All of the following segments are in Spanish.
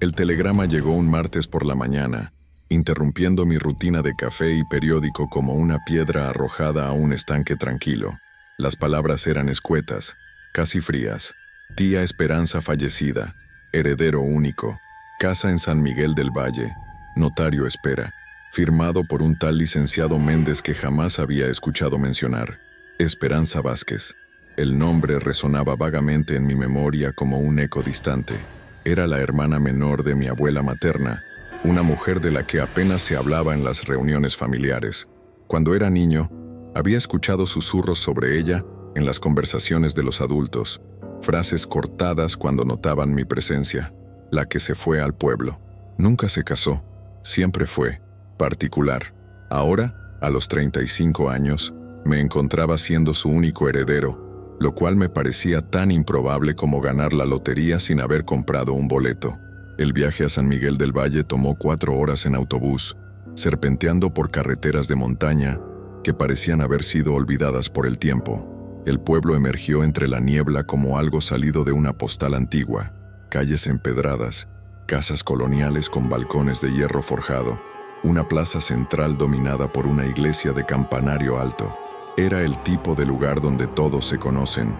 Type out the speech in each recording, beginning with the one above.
El telegrama llegó un martes por la mañana, interrumpiendo mi rutina de café y periódico como una piedra arrojada a un estanque tranquilo. Las palabras eran escuetas, casi frías. Tía Esperanza fallecida, heredero único, casa en San Miguel del Valle, notario espera, firmado por un tal licenciado Méndez que jamás había escuchado mencionar. Esperanza Vázquez. El nombre resonaba vagamente en mi memoria como un eco distante. Era la hermana menor de mi abuela materna, una mujer de la que apenas se hablaba en las reuniones familiares. Cuando era niño, había escuchado susurros sobre ella en las conversaciones de los adultos, frases cortadas cuando notaban mi presencia, la que se fue al pueblo. Nunca se casó, siempre fue particular. Ahora, a los 35 años, me encontraba siendo su único heredero, lo cual me parecía tan improbable como ganar la lotería sin haber comprado un boleto. El viaje a San Miguel del Valle tomó 4 horas en autobús, serpenteando por carreteras de montaña que parecían haber sido olvidadas por el tiempo. El pueblo emergió entre la niebla como algo salido de una postal antigua, calles empedradas, casas coloniales con balcones de hierro forjado, una plaza central dominada por una iglesia de campanario alto. Era el tipo de lugar donde todos se conocen,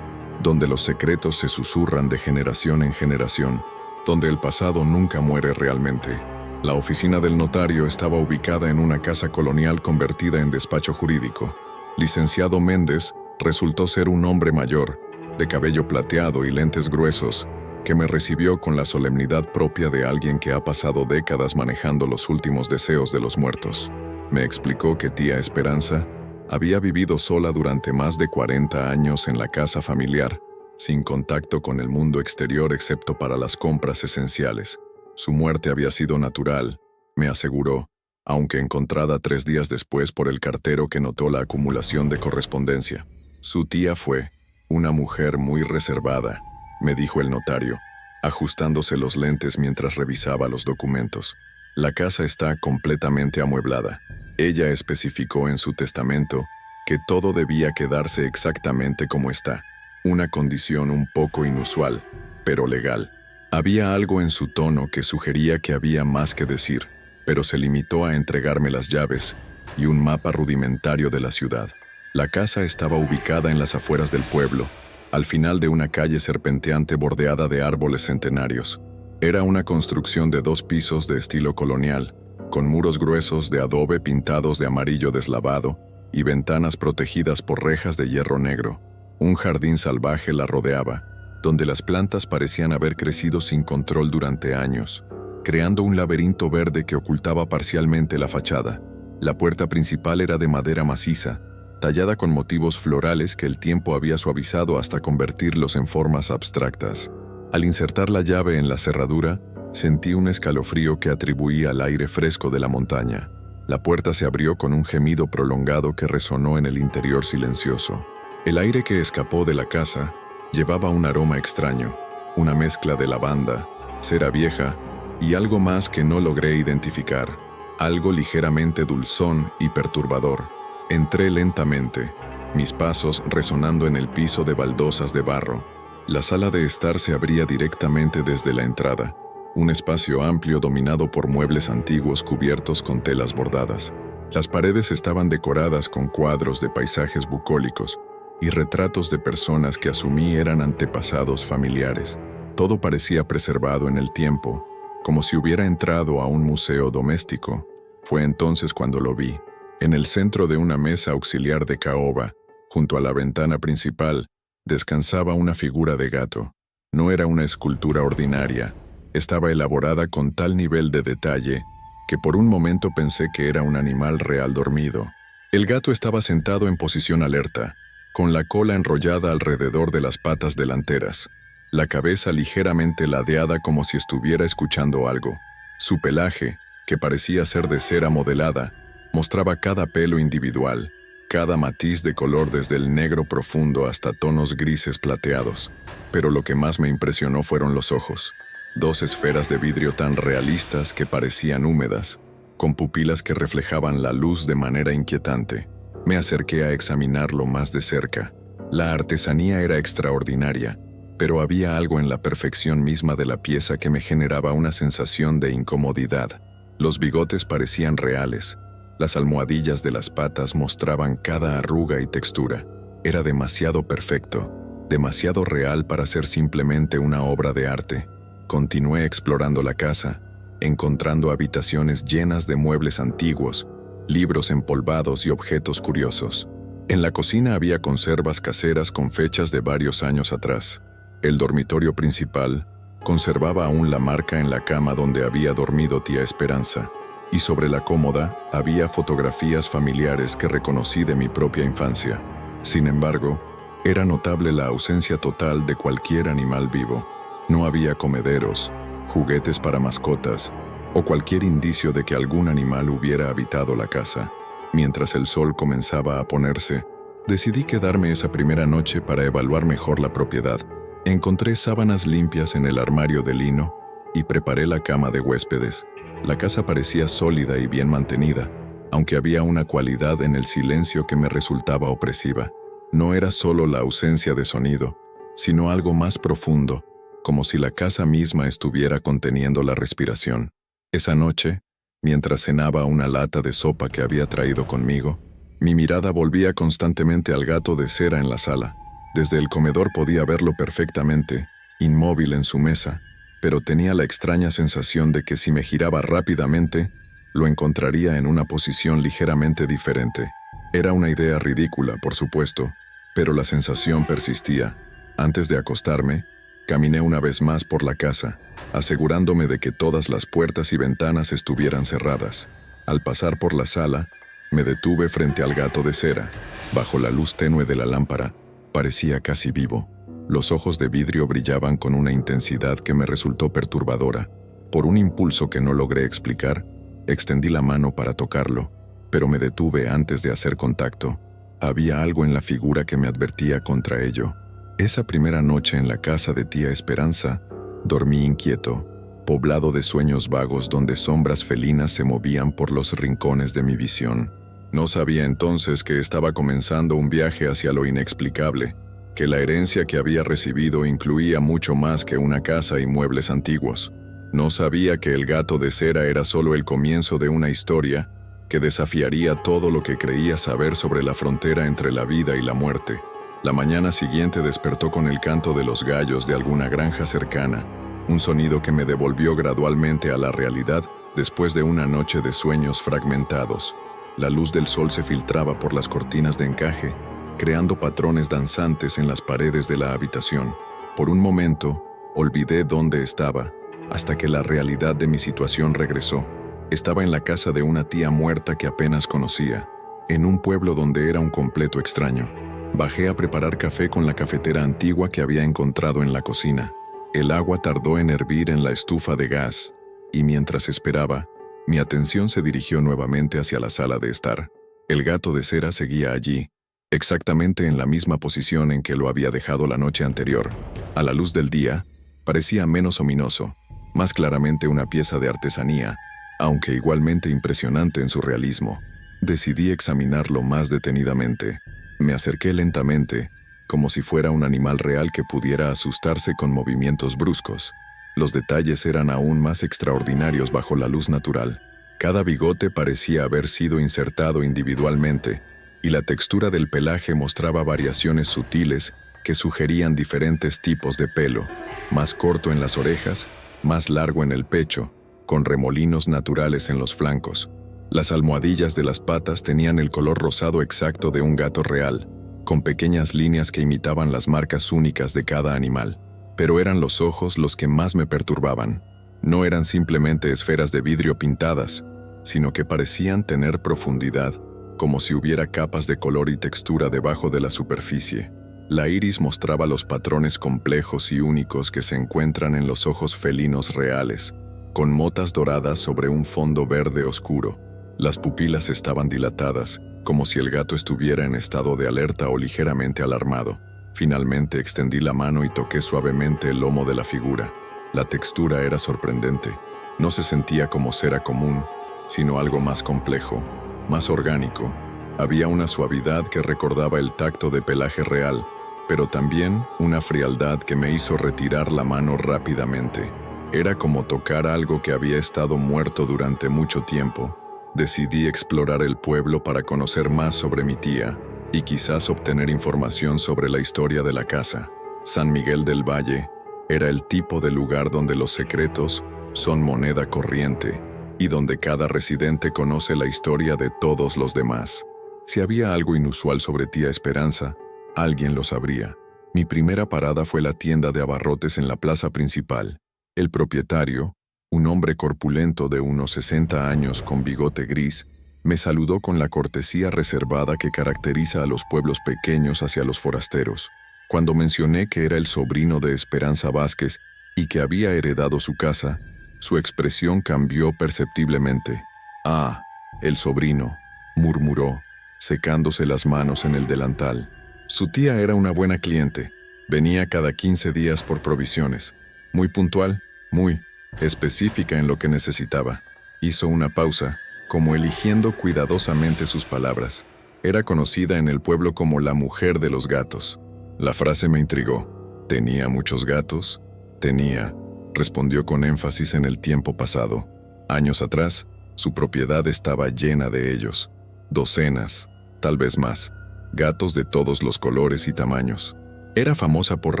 donde los secretos se susurran de generación en generación, donde el pasado nunca muere realmente. La oficina del notario estaba ubicada en una casa colonial convertida en despacho jurídico. Licenciado Méndez resultó ser un hombre mayor, de cabello plateado y lentes gruesos, que me recibió con la solemnidad propia de alguien que ha pasado décadas manejando los últimos deseos de los muertos. Me explicó que tía Esperanza había vivido sola durante más de 40 años en la casa familiar, sin contacto con el mundo exterior excepto para las compras esenciales. Su muerte había sido natural, me aseguró, aunque encontrada 3 días después por el cartero que notó la acumulación de correspondencia. Su tía fue una mujer muy reservada, me dijo el notario, ajustándose los lentes mientras revisaba los documentos. La casa está completamente amueblada. Ella especificó en su testamento que todo debía quedarse exactamente como está, una condición un poco inusual, pero legal. Había algo en su tono que sugería que había más que decir, pero se limitó a entregarme las llaves y un mapa rudimentario de la ciudad. La casa estaba ubicada en las afueras del pueblo, al final de una calle serpenteante bordeada de árboles centenarios. Era una construcción de 2 pisos de estilo colonial, con muros gruesos de adobe pintados de amarillo deslavado y ventanas protegidas por rejas de hierro negro. Un jardín salvaje la rodeaba, donde las plantas parecían haber crecido sin control durante años, creando un laberinto verde que ocultaba parcialmente la fachada. La puerta principal era de madera maciza, tallada con motivos florales que el tiempo había suavizado hasta convertirlos en formas abstractas. Al insertar la llave en la cerradura, sentí un escalofrío que atribuía al aire fresco de la montaña. La puerta se abrió con un gemido prolongado que resonó en el interior silencioso. El aire que escapó de la casa llevaba un aroma extraño, una mezcla de lavanda, cera vieja y algo más que no logré identificar, algo ligeramente dulzón y perturbador. Entré lentamente, mis pasos resonando en el piso de baldosas de barro. La sala de estar se abría directamente desde la entrada, un espacio amplio dominado por muebles antiguos cubiertos con telas bordadas. Las paredes estaban decoradas con cuadros de paisajes bucólicos y retratos de personas que asumí eran antepasados familiares. Todo parecía preservado en el tiempo, como si hubiera entrado a un museo doméstico. Fue entonces cuando lo vi. En el centro de una mesa auxiliar de caoba, junto a la ventana principal, descansaba una figura de gato. No era una escultura ordinaria. Estaba elaborada con tal nivel de detalle que por un momento pensé que era un animal real dormido. El gato estaba sentado en posición alerta, con la cola enrollada alrededor de las patas delanteras, la cabeza ligeramente ladeada como si estuviera escuchando algo. Su pelaje, que parecía ser de cera modelada, mostraba cada pelo individual, cada matiz de color desde el negro profundo hasta tonos grises plateados. Pero lo que más me impresionó fueron los ojos. 2 esferas de vidrio tan realistas que parecían húmedas, con pupilas que reflejaban la luz de manera inquietante. Me acerqué a examinarlo más de cerca. La artesanía era extraordinaria. pero había algo en la perfección misma de la pieza que me generaba una sensación de incomodidad. Los bigotes parecían reales. Las almohadillas de las patas mostraban cada arruga y textura. Era demasiado perfecto, demasiado real para ser simplemente una obra de arte. Continué explorando la casa, encontrando habitaciones llenas de muebles antiguos, libros empolvados y objetos curiosos. En la cocina había conservas caseras con fechas de varios años atrás. El dormitorio principal conservaba aún la marca en la cama donde había dormido tía Esperanza, y sobre la cómoda había fotografías familiares que reconocí de mi propia infancia. Sin embargo, era notable la ausencia total de cualquier animal vivo. No había comederos, juguetes para mascotas, o cualquier indicio de que algún animal hubiera habitado la casa. Mientras el sol comenzaba a ponerse, decidí quedarme esa primera noche para evaluar mejor la propiedad. Encontré sábanas limpias en el armario de lino y preparé la cama de huéspedes. La casa parecía sólida y bien mantenida, aunque había una cualidad en el silencio que me resultaba opresiva. No era solo la ausencia de sonido, sino algo más profundo, como si la casa misma estuviera conteniendo la respiración. Esa noche, mientras cenaba una lata de sopa que había traído conmigo, mi mirada volvía constantemente al gato de cera en la sala. Desde el comedor podía verlo perfectamente, inmóvil en su mesa, pero tenía la extraña sensación de que si me giraba rápidamente, lo encontraría en una posición ligeramente diferente. Era una idea ridícula, por supuesto, pero la sensación persistía. Antes de acostarme, caminé una vez más por la casa, asegurándome de que todas las puertas y ventanas estuvieran cerradas. Al pasar por la sala, me detuve frente al gato de cera. Bajo la luz tenue de la lámpara, parecía casi vivo. Los ojos de vidrio brillaban con una intensidad que me resultó perturbadora. Por un impulso que no logré explicar, extendí la mano para tocarlo, pero me detuve antes de hacer contacto. Había algo en la figura que me advertía contra ello. Esa primera noche en la casa de tía Esperanza, dormí inquieto, poblado de sueños vagos donde sombras felinas se movían por los rincones de mi visión. No sabía entonces que estaba comenzando un viaje hacia lo inexplicable, que la herencia que había recibido incluía mucho más que una casa y muebles antiguos. No sabía que el gato de cera era solo el comienzo de una historia que desafiaría todo lo que creía saber sobre la frontera entre la vida y la muerte. La mañana siguiente despertó con el canto de los gallos de alguna granja cercana, un sonido que me devolvió gradualmente a la realidad después de una noche de sueños fragmentados. La luz del sol se filtraba por las cortinas de encaje, creando patrones danzantes en las paredes de la habitación. Por un momento, olvidé dónde estaba, hasta que la realidad de mi situación regresó. Estaba en la casa de una tía muerta que apenas conocía, en un pueblo donde era un completo extraño. Bajé a preparar café con la cafetera antigua que había encontrado en la cocina. El agua tardó en hervir en la estufa de gas, y mientras esperaba, mi atención se dirigió nuevamente hacia la sala de estar. El gato de cera seguía allí, exactamente en la misma posición en que lo había dejado la noche anterior. A la luz del día, parecía menos ominoso, más claramente una pieza de artesanía, aunque igualmente impresionante en su realismo. Decidí examinarlo más detenidamente. Me acerqué lentamente, como si fuera un animal real que pudiera asustarse con movimientos bruscos. Los detalles eran aún más extraordinarios bajo la luz natural. Cada bigote parecía haber sido insertado individualmente, y la textura del pelaje mostraba variaciones sutiles que sugerían diferentes tipos de pelo, más corto en las orejas, más largo en el pecho, con remolinos naturales en los flancos. Las almohadillas de las patas tenían el color rosado exacto de un gato real, con pequeñas líneas que imitaban las marcas únicas de cada animal. Pero eran los ojos los que más me perturbaban. No eran simplemente esferas de vidrio pintadas, sino que parecían tener profundidad, como si hubiera capas de color y textura debajo de la superficie. La iris mostraba los patrones complejos y únicos que se encuentran en los ojos felinos reales, con motas doradas sobre un fondo verde oscuro. Las pupilas estaban dilatadas, como si el gato estuviera en estado de alerta o ligeramente alarmado. Finalmente extendí la mano y toqué suavemente el lomo de la figura. La textura era sorprendente. No se sentía como cera común, sino algo más complejo, más orgánico. Había una suavidad que recordaba el tacto de pelaje real, pero también una frialdad que me hizo retirar la mano rápidamente. Era como tocar algo que había estado muerto durante mucho tiempo. Decidí explorar el pueblo para conocer más sobre mi tía y quizás obtener información sobre la historia de la casa. San Miguel del Valle era el tipo de lugar donde los secretos son moneda corriente y donde cada residente conoce la historia de todos los demás. Si había algo inusual sobre tía Esperanza, alguien lo sabría. Mi primera parada fue la tienda de abarrotes en la plaza principal. El propietario, un hombre corpulento de unos 60 años con bigote gris, me saludó con la cortesía reservada que caracteriza a los pueblos pequeños hacia los forasteros. Cuando mencioné que era el sobrino de Esperanza Vázquez y que había heredado su casa, su expresión cambió perceptiblemente. «Ah, el sobrino», murmuró, secándose las manos en el delantal. Su tía era una buena cliente. Venía cada 15 días por provisiones. Muy puntual, muy específica en lo que necesitaba. Hizo una pausa, como eligiendo cuidadosamente sus palabras. Era conocida en el pueblo como la mujer de los gatos. La frase me intrigó. ¿Tenía muchos gatos? Tenía, respondió con énfasis en el tiempo pasado. Años atrás, su propiedad estaba llena de ellos. Docenas, tal vez más, gatos de todos los colores y tamaños. Era famosa por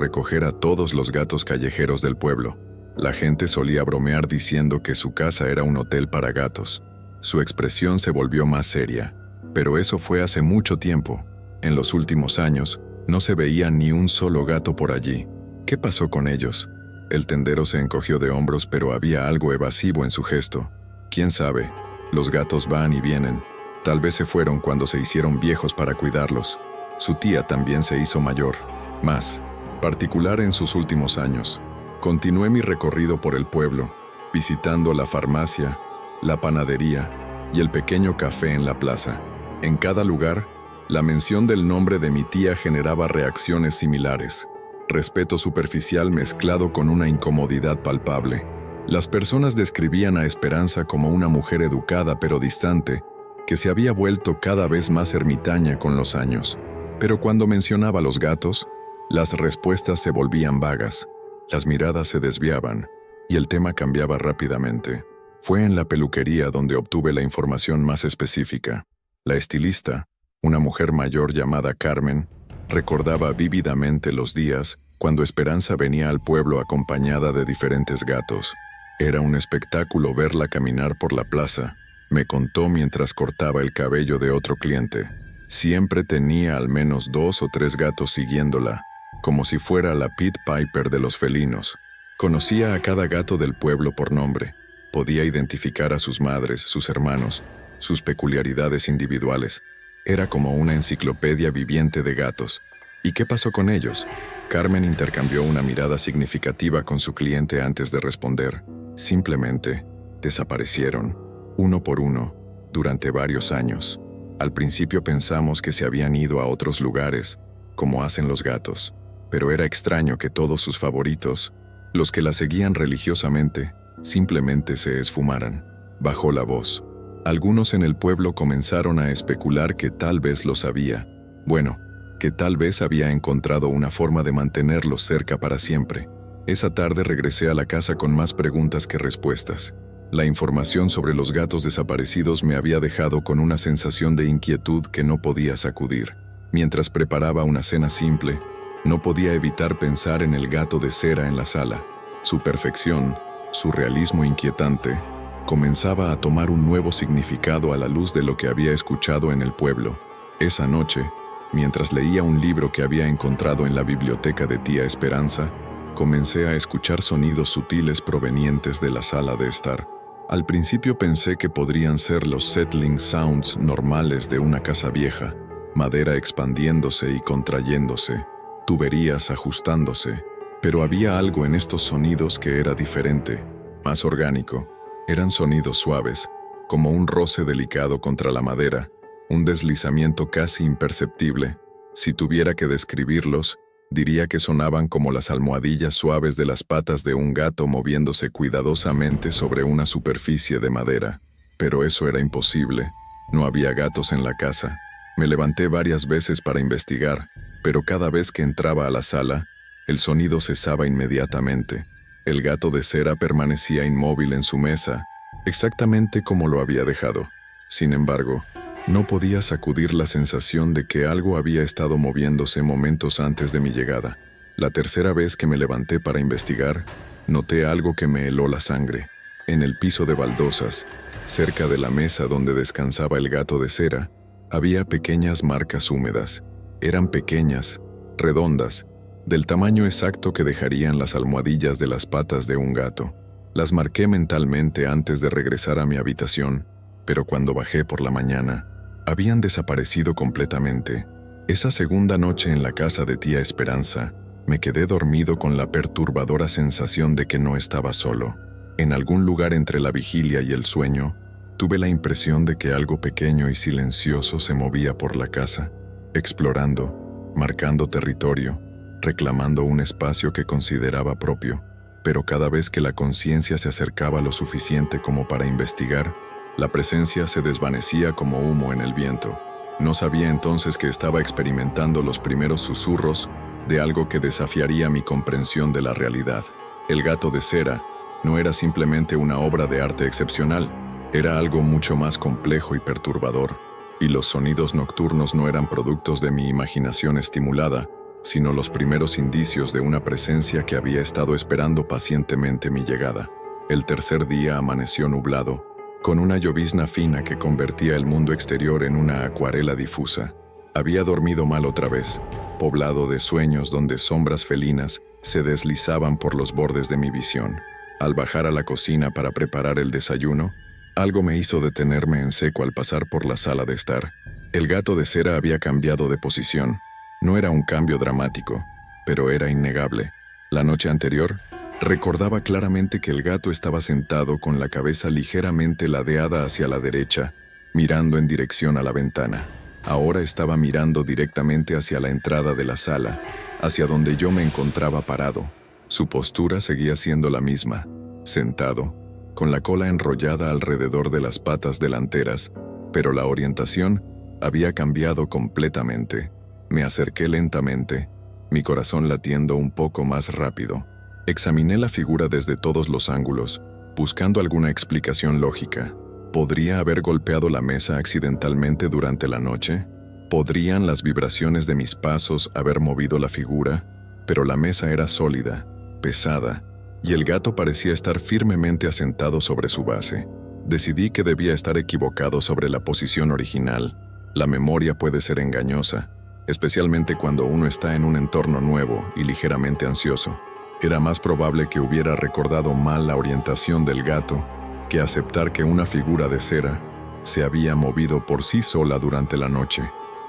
recoger a todos los gatos callejeros del pueblo. La gente solía bromear diciendo que su casa era un hotel para gatos. Su expresión se volvió más seria, pero eso fue hace mucho tiempo. En los últimos años, no se veía ni un solo gato por allí. ¿Qué pasó con ellos? El tendero se encogió de hombros, pero había algo evasivo en su gesto. ¿Quién sabe? Los gatos van y vienen. Tal vez se fueron cuando se hicieron viejos para cuidarlos. Su tía también se hizo mayor, más particular en sus últimos años. Continué mi recorrido por el pueblo, visitando la farmacia, la panadería y el pequeño café en la plaza. En cada lugar, la mención del nombre de mi tía generaba reacciones similares. Respeto superficial mezclado con una incomodidad palpable. Las personas describían a Esperanza como una mujer educada pero distante, que se había vuelto cada vez más ermitaña con los años. Pero cuando mencionaba a los gatos, las respuestas se volvían vagas, las miradas se desviaban, y el tema cambiaba rápidamente. Fue en la peluquería donde obtuve la información más específica. La estilista, una mujer mayor llamada Carmen, recordaba vívidamente los días cuando Esperanza venía al pueblo acompañada de diferentes gatos. Era un espectáculo verla caminar por la plaza, me contó mientras cortaba el cabello de otro cliente. Siempre tenía al menos 2 o 3 gatos siguiéndola, como si fuera la Pied Piper de los felinos. Conocía a cada gato del pueblo por nombre. Podía identificar a sus madres, sus hermanos, sus peculiaridades individuales. Era como una enciclopedia viviente de gatos. ¿Y qué pasó con ellos? Carmen intercambió una mirada significativa con su cliente antes de responder. Simplemente desaparecieron, uno por uno, durante varios años. Al principio pensamos que se habían ido a otros lugares, como hacen los gatos, pero era extraño que todos sus favoritos, los que la seguían religiosamente, simplemente se esfumaran. Bajó la voz. Algunos en el pueblo comenzaron a especular que tal vez lo sabía. Bueno, que tal vez había encontrado una forma de mantenerlos cerca para siempre. Esa tarde regresé a la casa con más preguntas que respuestas. La información sobre los gatos desaparecidos me había dejado con una sensación de inquietud que no podía sacudir. Mientras preparaba una cena simple, no podía evitar pensar en el gato de cera en la sala. Su perfección, su realismo inquietante, comenzaba a tomar un nuevo significado a la luz de lo que había escuchado en el pueblo. Esa noche, mientras leía un libro que había encontrado en la biblioteca de tía Esperanza, comencé a escuchar sonidos sutiles provenientes de la sala de estar. Al principio pensé que podrían ser los settling sounds normales de una casa vieja, madera expandiéndose y contrayéndose, tuberías ajustándose, pero había algo en estos sonidos que era diferente, más orgánico. Eran sonidos suaves, como un roce delicado contra la madera, un deslizamiento casi imperceptible. Si tuviera que describirlos, diría que sonaban como las almohadillas suaves de las patas de un gato moviéndose cuidadosamente sobre una superficie de madera. Pero eso era imposible. No había gatos en la casa. Me levanté varias veces para investigar, pero cada vez que entraba a la sala, el sonido cesaba inmediatamente. El gato de cera permanecía inmóvil en su mesa, exactamente como lo había dejado. Sin embargo, no podía sacudir la sensación de que algo había estado moviéndose momentos antes de mi llegada. La tercera vez que me levanté para investigar, noté algo que me heló la sangre. En el piso de baldosas, cerca de la mesa donde descansaba el gato de cera, había pequeñas marcas húmedas. Eran pequeñas, redondas, del tamaño exacto que dejarían las almohadillas de las patas de un gato. Las marqué mentalmente antes de regresar a mi habitación, pero cuando bajé por la mañana, habían desaparecido completamente. Esa segunda noche en la casa de tía Esperanza, me quedé dormido con la perturbadora sensación de que no estaba solo. En algún lugar entre la vigilia y el sueño, tuve la impresión de que algo pequeño y silencioso se movía por la casa, explorando, marcando territorio, reclamando un espacio que consideraba propio. Pero cada vez que la conciencia se acercaba lo suficiente como para investigar, la presencia se desvanecía como humo en el viento. No sabía entonces que estaba experimentando los primeros susurros de algo que desafiaría mi comprensión de la realidad. El gato de cera no era simplemente una obra de arte excepcional, era algo mucho más complejo y perturbador, y los sonidos nocturnos no eran productos de mi imaginación estimulada, sino los primeros indicios de una presencia que había estado esperando pacientemente mi llegada. El tercer día amaneció nublado, con una llovizna fina que convertía el mundo exterior en una acuarela difusa. Había dormido mal otra vez, poblado de sueños donde sombras felinas se deslizaban por los bordes de mi visión. Al bajar a la cocina para preparar el desayuno, algo me hizo detenerme en seco al pasar por la sala de estar. El gato de cera había cambiado de posición. No era un cambio dramático, pero era innegable. La noche anterior, recordaba claramente que el gato estaba sentado con la cabeza ligeramente ladeada hacia la derecha, mirando en dirección a la ventana. Ahora estaba mirando directamente hacia la entrada de la sala, hacia donde yo me encontraba parado. Su postura seguía siendo la misma, sentado, con la cola enrollada alrededor de las patas delanteras, pero la orientación había cambiado completamente. Me acerqué lentamente, mi corazón latiendo un poco más rápido. Examiné la figura desde todos los ángulos, buscando alguna explicación lógica. ¿Podría haber golpeado la mesa accidentalmente durante la noche? ¿Podrían las vibraciones de mis pasos haber movido la figura? Pero la mesa era sólida, pesada, y el gato parecía estar firmemente asentado sobre su base. Decidí que debía estar equivocado sobre la posición original. La memoria puede ser engañosa, especialmente cuando uno está en un entorno nuevo y ligeramente ansioso. Era más probable que hubiera recordado mal la orientación del gato que aceptar que una figura de cera se había movido por sí sola durante la noche.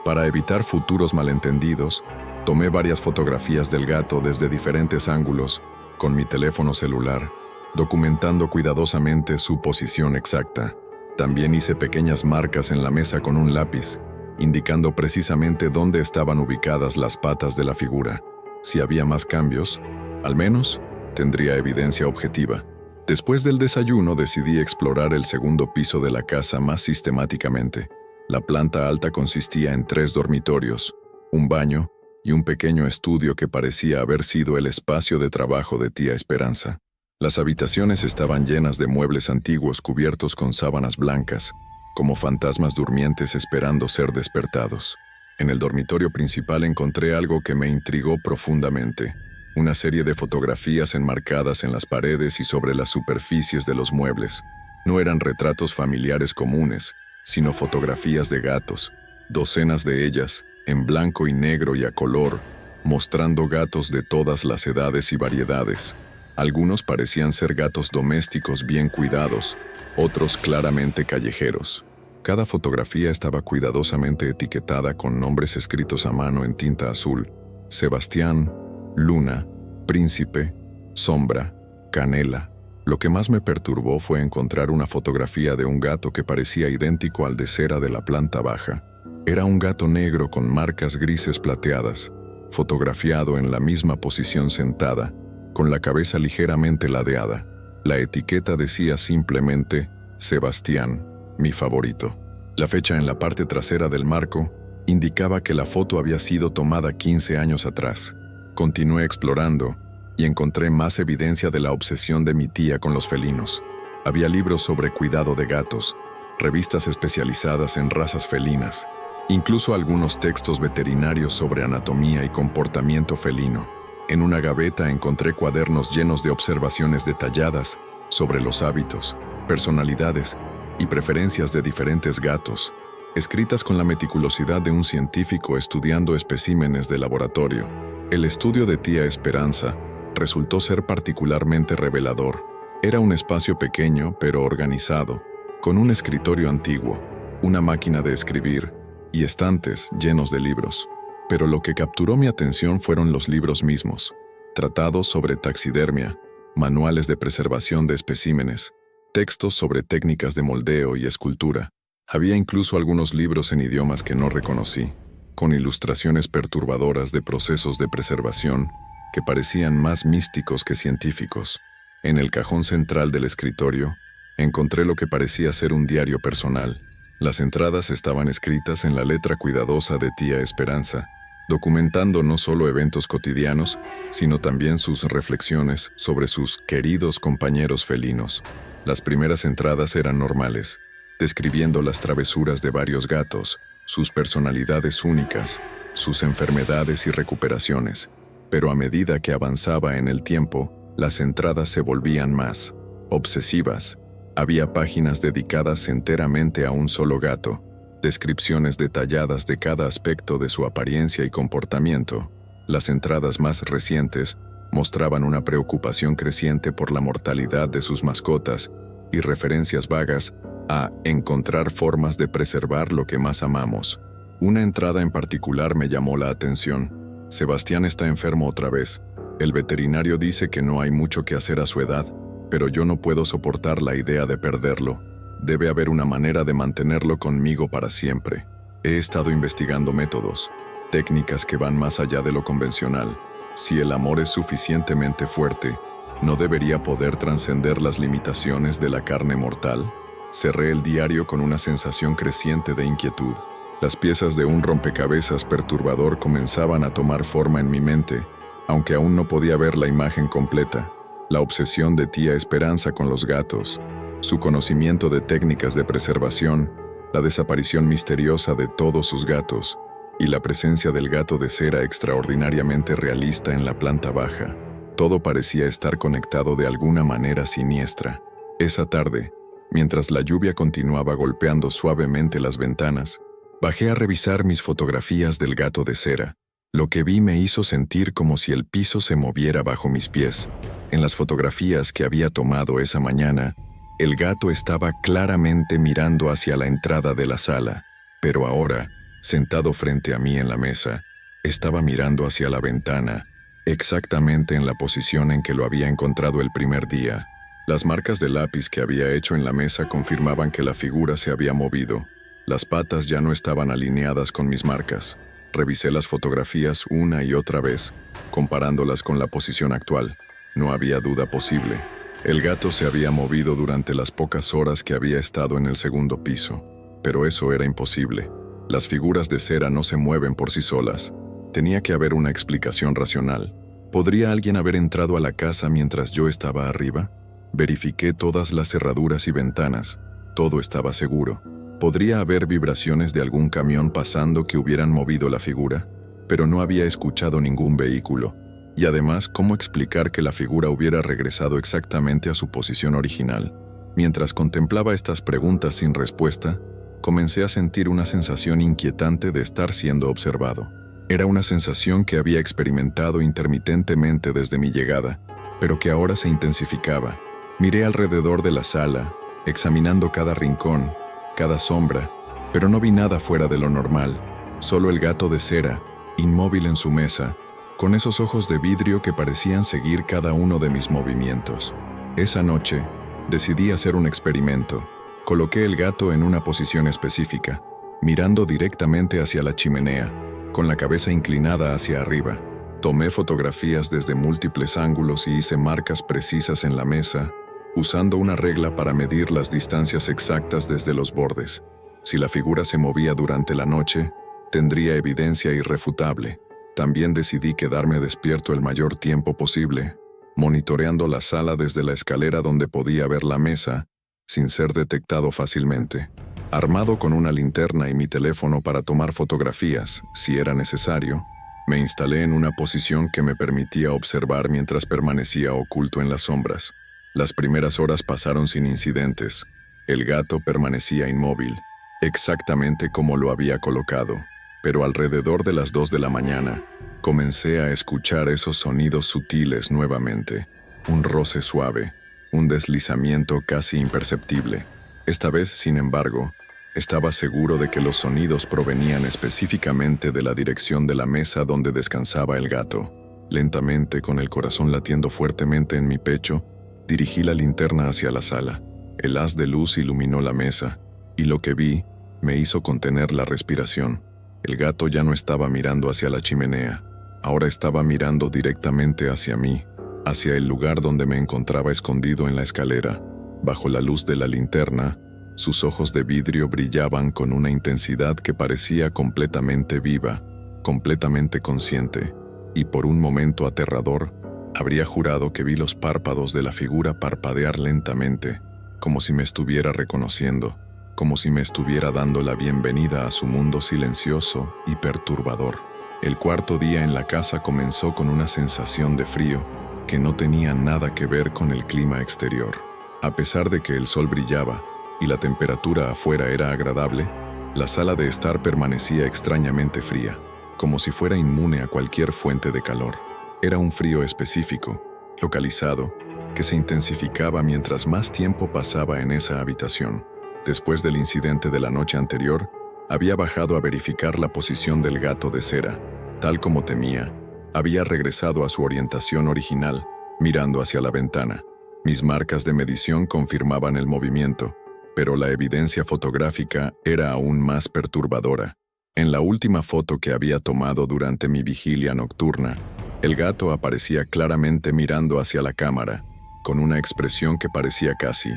Para evitar futuros malentendidos, tomé varias fotografías del gato desde diferentes ángulos con mi teléfono celular, documentando cuidadosamente su posición exacta. También hice pequeñas marcas en la mesa con un lápiz, indicando precisamente dónde estaban ubicadas las patas de la figura. Si había más cambios, al menos, tendría evidencia objetiva. Después del desayuno decidí explorar el segundo piso de la casa más sistemáticamente. La planta alta consistía en 3 dormitorios, un baño y un pequeño estudio que parecía haber sido el espacio de trabajo de tía Esperanza. Las habitaciones estaban llenas de muebles antiguos cubiertos con sábanas blancas, como fantasmas durmientes esperando ser despertados. En el dormitorio principal encontré algo que me intrigó profundamente. Una serie de fotografías enmarcadas en las paredes y sobre las superficies de los muebles. No eran retratos familiares comunes, sino fotografías de gatos, docenas de ellas, en blanco y negro y a color, mostrando gatos de todas las edades y variedades. Algunos parecían ser gatos domésticos bien cuidados, otros claramente callejeros. Cada fotografía estaba cuidadosamente etiquetada con nombres escritos a mano en tinta azul: Sebastián, Luna, Príncipe, Sombra, Canela. Lo que más me perturbó fue encontrar una fotografía de un gato que parecía idéntico al de cera de la planta baja. Era un gato negro con marcas grises plateadas, fotografiado en la misma posición sentada, con la cabeza ligeramente ladeada. La etiqueta decía simplemente: Sebastián, mi favorito. La fecha en la parte trasera del marco Indicaba que la foto había sido tomada 15 años atrás. Continué explorando y encontré más evidencia de la obsesión de mi tía con los felinos. Había libros sobre cuidado de gatos, revistas especializadas en razas felinas, incluso algunos textos veterinarios sobre anatomía y comportamiento felino. En una gaveta encontré cuadernos llenos de observaciones detalladas sobre los hábitos, personalidades y preferencias de diferentes gatos, escritas con la meticulosidad de un científico estudiando especímenes de laboratorio. El estudio de tía Esperanza resultó ser particularmente revelador. Era un espacio pequeño pero organizado, con un escritorio antiguo, una máquina de escribir y estantes llenos de libros. Pero lo que capturó mi atención fueron los libros mismos, tratados sobre taxidermia, manuales de preservación de especímenes, textos sobre técnicas de moldeo y escultura. Había incluso algunos libros en idiomas que no reconocí, con ilustraciones perturbadoras de procesos de preservación que parecían más místicos que científicos. En el cajón central del escritorio, encontré lo que parecía ser un diario personal. Las entradas estaban escritas en la letra cuidadosa de tía Esperanza, documentando no solo eventos cotidianos, sino también sus reflexiones sobre sus queridos compañeros felinos. Las primeras entradas eran normales, describiendo las travesuras de varios gatos, sus personalidades únicas, sus enfermedades y recuperaciones. Pero a medida que avanzaba en el tiempo, las entradas se volvían más obsesivas. Había páginas dedicadas enteramente a un solo gato, descripciones detalladas de cada aspecto de su apariencia y comportamiento. Las entradas más recientes mostraban una preocupación creciente por la mortalidad de sus mascotas y referencias vagas a encontrar formas de preservar lo que más amamos. Una entrada en particular me llamó la atención. Sebastián está enfermo otra vez. El veterinario dice que no hay mucho que hacer a su edad, pero yo no puedo soportar la idea de perderlo. Debe haber una manera de mantenerlo conmigo para siempre. He estado investigando métodos, técnicas que van más allá de lo convencional. Si el amor es suficientemente fuerte, ¿no debería poder trascender las limitaciones de la carne mortal? Cerré el diario con una sensación creciente de inquietud. Las piezas de un rompecabezas perturbador comenzaban a tomar forma en mi mente, aunque aún no podía ver la imagen completa. La obsesión de tía Esperanza con los gatos, su conocimiento de técnicas de preservación, la desaparición misteriosa de todos sus gatos y la presencia del gato de cera extraordinariamente realista en la planta baja. Todo parecía estar conectado de alguna manera siniestra. Esa tarde, mientras la lluvia continuaba golpeando suavemente las ventanas, bajé a revisar mis fotografías del gato de cera. Lo que vi me hizo sentir como si el piso se moviera bajo mis pies. En las fotografías que había tomado esa mañana, el gato estaba claramente mirando hacia la entrada de la sala, pero ahora, sentado frente a mí en la mesa, estaba mirando hacia la ventana, exactamente en la posición en que lo había encontrado el primer día. Las marcas de lápiz que había hecho en la mesa confirmaban que la figura se había movido. Las patas ya no estaban alineadas con mis marcas. Revisé las fotografías una y otra vez, comparándolas con la posición actual. No había duda posible. El gato se había movido durante las pocas horas que había estado en el segundo piso, pero eso era imposible. Las figuras de cera no se mueven por sí solas. Tenía que haber una explicación racional. ¿Podría alguien haber entrado a la casa mientras yo estaba arriba? Verifiqué todas las cerraduras y ventanas. Todo estaba seguro. ¿Podría haber vibraciones de algún camión pasando que hubieran movido la figura? Pero no había escuchado ningún vehículo. Y además, ¿cómo explicar que la figura hubiera regresado exactamente a su posición original? Mientras contemplaba estas preguntas sin respuesta, comencé a sentir una sensación inquietante de estar siendo observado. Era una sensación que había experimentado intermitentemente desde mi llegada, pero que ahora se intensificaba. Miré alrededor de la sala, examinando cada rincón, cada sombra, pero no vi nada fuera de lo normal. Solo el gato de cera, inmóvil en su mesa, con esos ojos de vidrio que parecían seguir cada uno de mis movimientos. Esa noche, decidí hacer un experimento. Coloqué el gato en una posición específica, mirando directamente hacia la chimenea, con la cabeza inclinada hacia arriba. Tomé fotografías desde múltiples ángulos y hice marcas precisas en la mesa, usando una regla para medir las distancias exactas desde los bordes. Si la figura se movía durante la noche, Tendría evidencia irrefutable. También decidí quedarme despierto el mayor tiempo posible, monitoreando la sala desde la escalera donde podía ver la mesa, sin ser detectado fácilmente. Armado con una linterna y mi teléfono para tomar fotografías, si era necesario, me instalé en una posición que me permitía observar mientras permanecía oculto en las sombras. Las primeras horas pasaron sin incidentes. El gato permanecía inmóvil, exactamente como lo había colocado. Pero alrededor de las 2 de la mañana, comencé a escuchar esos sonidos sutiles nuevamente. Un roce suave, un deslizamiento casi imperceptible. Esta vez, sin embargo, estaba seguro de que los sonidos provenían específicamente de la dirección de la mesa donde descansaba el gato. Lentamente, con el corazón latiendo fuertemente en mi pecho, dirigí la linterna hacia la sala. El haz de luz iluminó la mesa, y lo que vi me hizo contener la respiración. El gato ya no estaba mirando hacia la chimenea, ahora estaba mirando directamente hacia mí, hacia el lugar donde me encontraba escondido en la escalera. Bajo la luz de la linterna, sus ojos de vidrio brillaban con una intensidad que parecía completamente viva, completamente consciente, y por un momento aterrador, habría jurado que vi los párpados de la figura parpadear lentamente, como si me estuviera reconociendo, como si me estuviera dando la bienvenida a su mundo silencioso y perturbador. El cuarto día en la casa comenzó con una sensación de frío que no tenía nada que ver con el clima exterior. A pesar de que el sol brillaba y la temperatura afuera era agradable, la sala de estar permanecía extrañamente fría, como si fuera inmune a cualquier fuente de calor. Era un frío específico, localizado, que se intensificaba mientras más tiempo pasaba en esa habitación. Después del incidente de la noche anterior, había bajado a verificar la posición del gato de cera. Tal como temía, había regresado a su orientación original, mirando hacia la ventana. Mis marcas de medición confirmaban el movimiento, pero la evidencia fotográfica era aún más perturbadora. En la última foto que había tomado durante mi vigilia nocturna, el gato aparecía claramente mirando hacia la cámara, con una expresión que parecía casi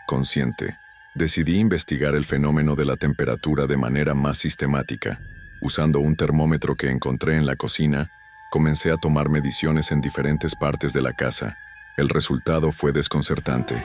consciente. Decidí investigar el fenómeno de la temperatura de manera más sistemática. Usando un termómetro que encontré en la cocina, comencé a tomar mediciones en diferentes partes de la casa. El resultado fue desconcertante.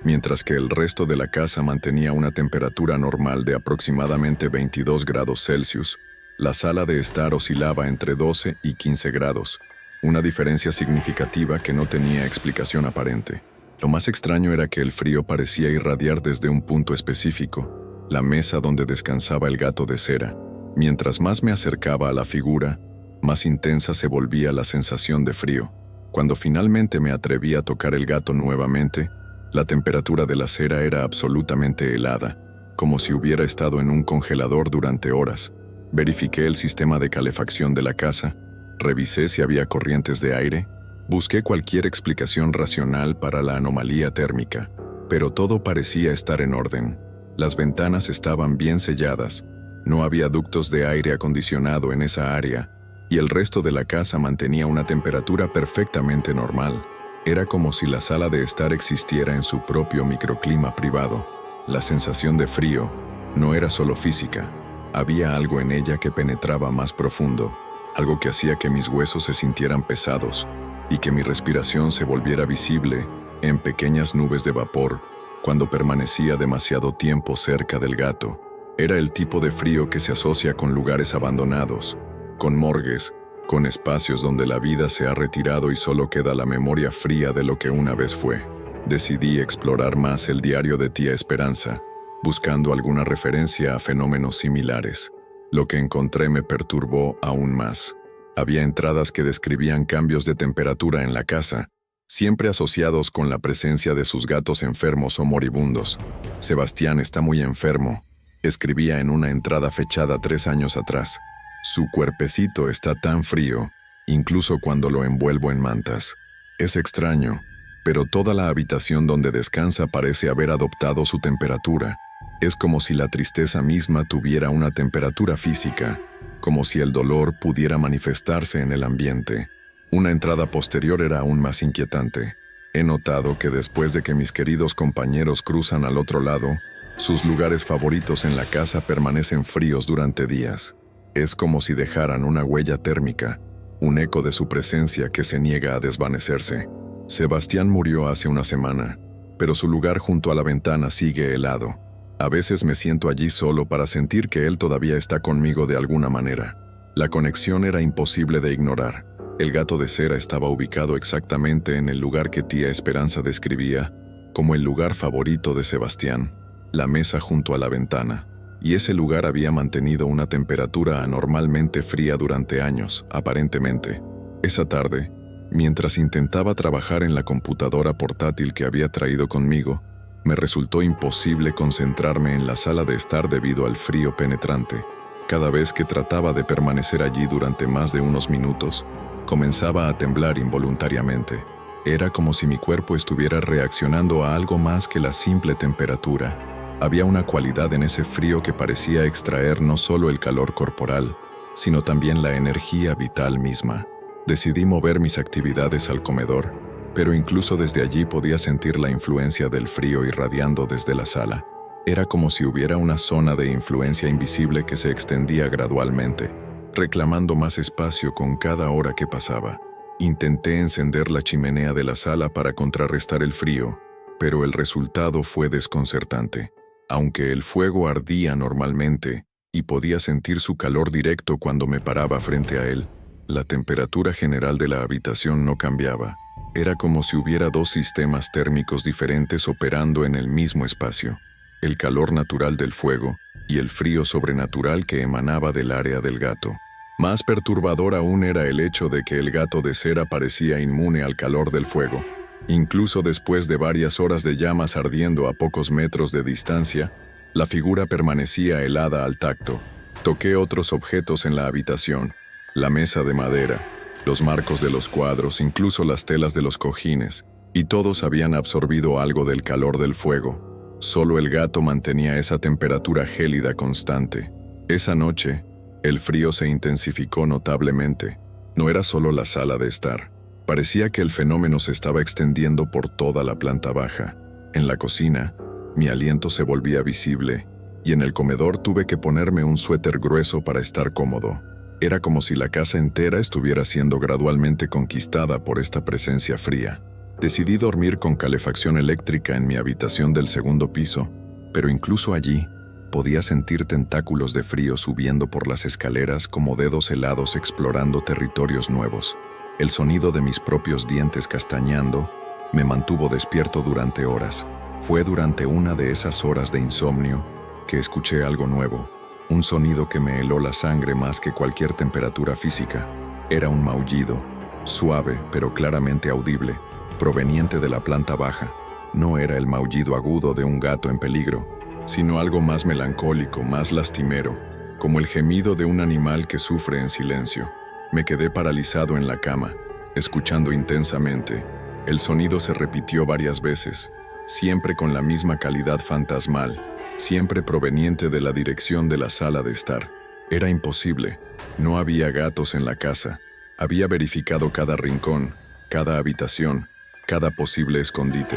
Mientras que el resto de la casa mantenía una temperatura normal de aproximadamente 22 grados Celsius, la sala de estar oscilaba entre 12 y 15 grados, una diferencia significativa que no tenía explicación aparente. Lo más extraño era que el frío parecía irradiar desde un punto específico, la mesa donde descansaba el gato de cera. Mientras más me acercaba a la figura, más intensa se volvía la sensación de frío. Cuando finalmente me atreví a tocar el gato nuevamente, la temperatura de la cera era absolutamente helada, como si hubiera estado en un congelador durante horas. Verifiqué el sistema de calefacción de la casa, revisé si había corrientes de aire, busqué cualquier explicación racional para la anomalía térmica, pero todo parecía estar en orden. Las ventanas estaban bien selladas, no había ductos de aire acondicionado en esa área, y el resto de la casa mantenía una temperatura perfectamente normal. Era como si la sala de estar existiera en su propio microclima privado. La sensación de frío no era solo física, había algo en ella que penetraba más profundo, algo que hacía que mis huesos se sintieran pesados, y que mi respiración se volviera visible en pequeñas nubes de vapor cuando permanecía demasiado tiempo cerca del gato. Era el tipo de frío que se asocia con lugares abandonados, con morgues, con espacios donde la vida se ha retirado y solo queda la memoria fría de lo que una vez fue. Decidí explorar más el diario de Tía Esperanza, buscando alguna referencia a fenómenos similares. Lo que encontré me perturbó aún más. Había entradas que describían cambios de temperatura en la casa, siempre asociados con la presencia de sus gatos enfermos o moribundos. Sebastián está muy enfermo, escribía en una entrada fechada 3 años atrás. Su cuerpecito está tan frío, incluso cuando lo envuelvo en mantas. Es extraño, pero toda la habitación donde descansa parece haber adoptado su temperatura. Es como si la tristeza misma tuviera una temperatura física, como si el dolor pudiera manifestarse en el ambiente. Una entrada posterior era aún más inquietante. He notado que después de que mis queridos compañeros cruzan al otro lado, sus lugares favoritos en la casa permanecen fríos durante días. Es como si dejaran una huella térmica, un eco de su presencia que se niega a desvanecerse. Sebastián murió hace una semana, pero su lugar junto a la ventana sigue helado. A veces me siento allí solo para sentir que él todavía está conmigo de alguna manera. La conexión era imposible de ignorar. El gato de cera estaba ubicado exactamente en el lugar que tía Esperanza describía como el lugar favorito de Sebastián, la mesa junto a la ventana. Y ese lugar había mantenido una temperatura anormalmente fría durante años, aparentemente. Esa tarde, mientras intentaba trabajar en la computadora portátil que había traído conmigo, me resultó imposible concentrarme en la sala de estar debido al frío penetrante. Cada vez que trataba de permanecer allí durante más de unos minutos, comenzaba a temblar involuntariamente. Era como si mi cuerpo estuviera reaccionando a algo más que la simple temperatura. Había una cualidad en ese frío que parecía extraer no solo el calor corporal, sino también la energía vital misma. Decidí mover mis actividades al comedor, pero incluso desde allí podía sentir la influencia del frío irradiando desde la sala. Era como si hubiera una zona de influencia invisible que se extendía gradualmente, reclamando más espacio con cada hora que pasaba. Intenté encender la chimenea de la sala para contrarrestar el frío, pero el resultado fue desconcertante. Aunque el fuego ardía normalmente y podía sentir su calor directo cuando me paraba frente a él, la temperatura general de la habitación no cambiaba. Era como si hubiera dos sistemas térmicos diferentes operando en el mismo espacio: el calor natural del fuego y el frío sobrenatural que emanaba del área del gato. Más perturbador aún era el hecho de que el gato de cera parecía inmune al calor del fuego. Incluso después de varias horas de llamas ardiendo a pocos metros de distancia, la figura permanecía helada al tacto. Toqué otros objetos en la habitación: la mesa de madera, los marcos de los cuadros, incluso las telas de los cojines, y todos habían absorbido algo del calor del fuego. Solo el gato mantenía esa temperatura gélida constante. Esa noche, el frío se intensificó notablemente. No era solo la sala de estar. Parecía que el fenómeno se estaba extendiendo por toda la planta baja. En la cocina, mi aliento se volvía visible, y en el comedor tuve que ponerme un suéter grueso para estar cómodo. Era como si la casa entera estuviera siendo gradualmente conquistada por esta presencia fría. Decidí dormir con calefacción eléctrica en mi habitación del segundo piso, pero incluso allí podía sentir tentáculos de frío subiendo por las escaleras como dedos helados explorando territorios nuevos. El sonido de mis propios dientes castañando me mantuvo despierto durante horas. Fue durante una de esas horas de insomnio que escuché algo nuevo, un sonido que me heló la sangre más que cualquier temperatura física. Era un maullido, suave pero claramente audible, proveniente de la planta baja. No era el maullido agudo de un gato en peligro, sino algo más melancólico, más lastimero, como el gemido de un animal que sufre en silencio. Me quedé paralizado en la cama, escuchando intensamente. El sonido se repitió varias veces, siempre con la misma calidad fantasmal, siempre proveniente de la dirección de la sala de estar. Era imposible. No había gatos en la casa. Había verificado cada rincón, cada habitación, cada posible escondite,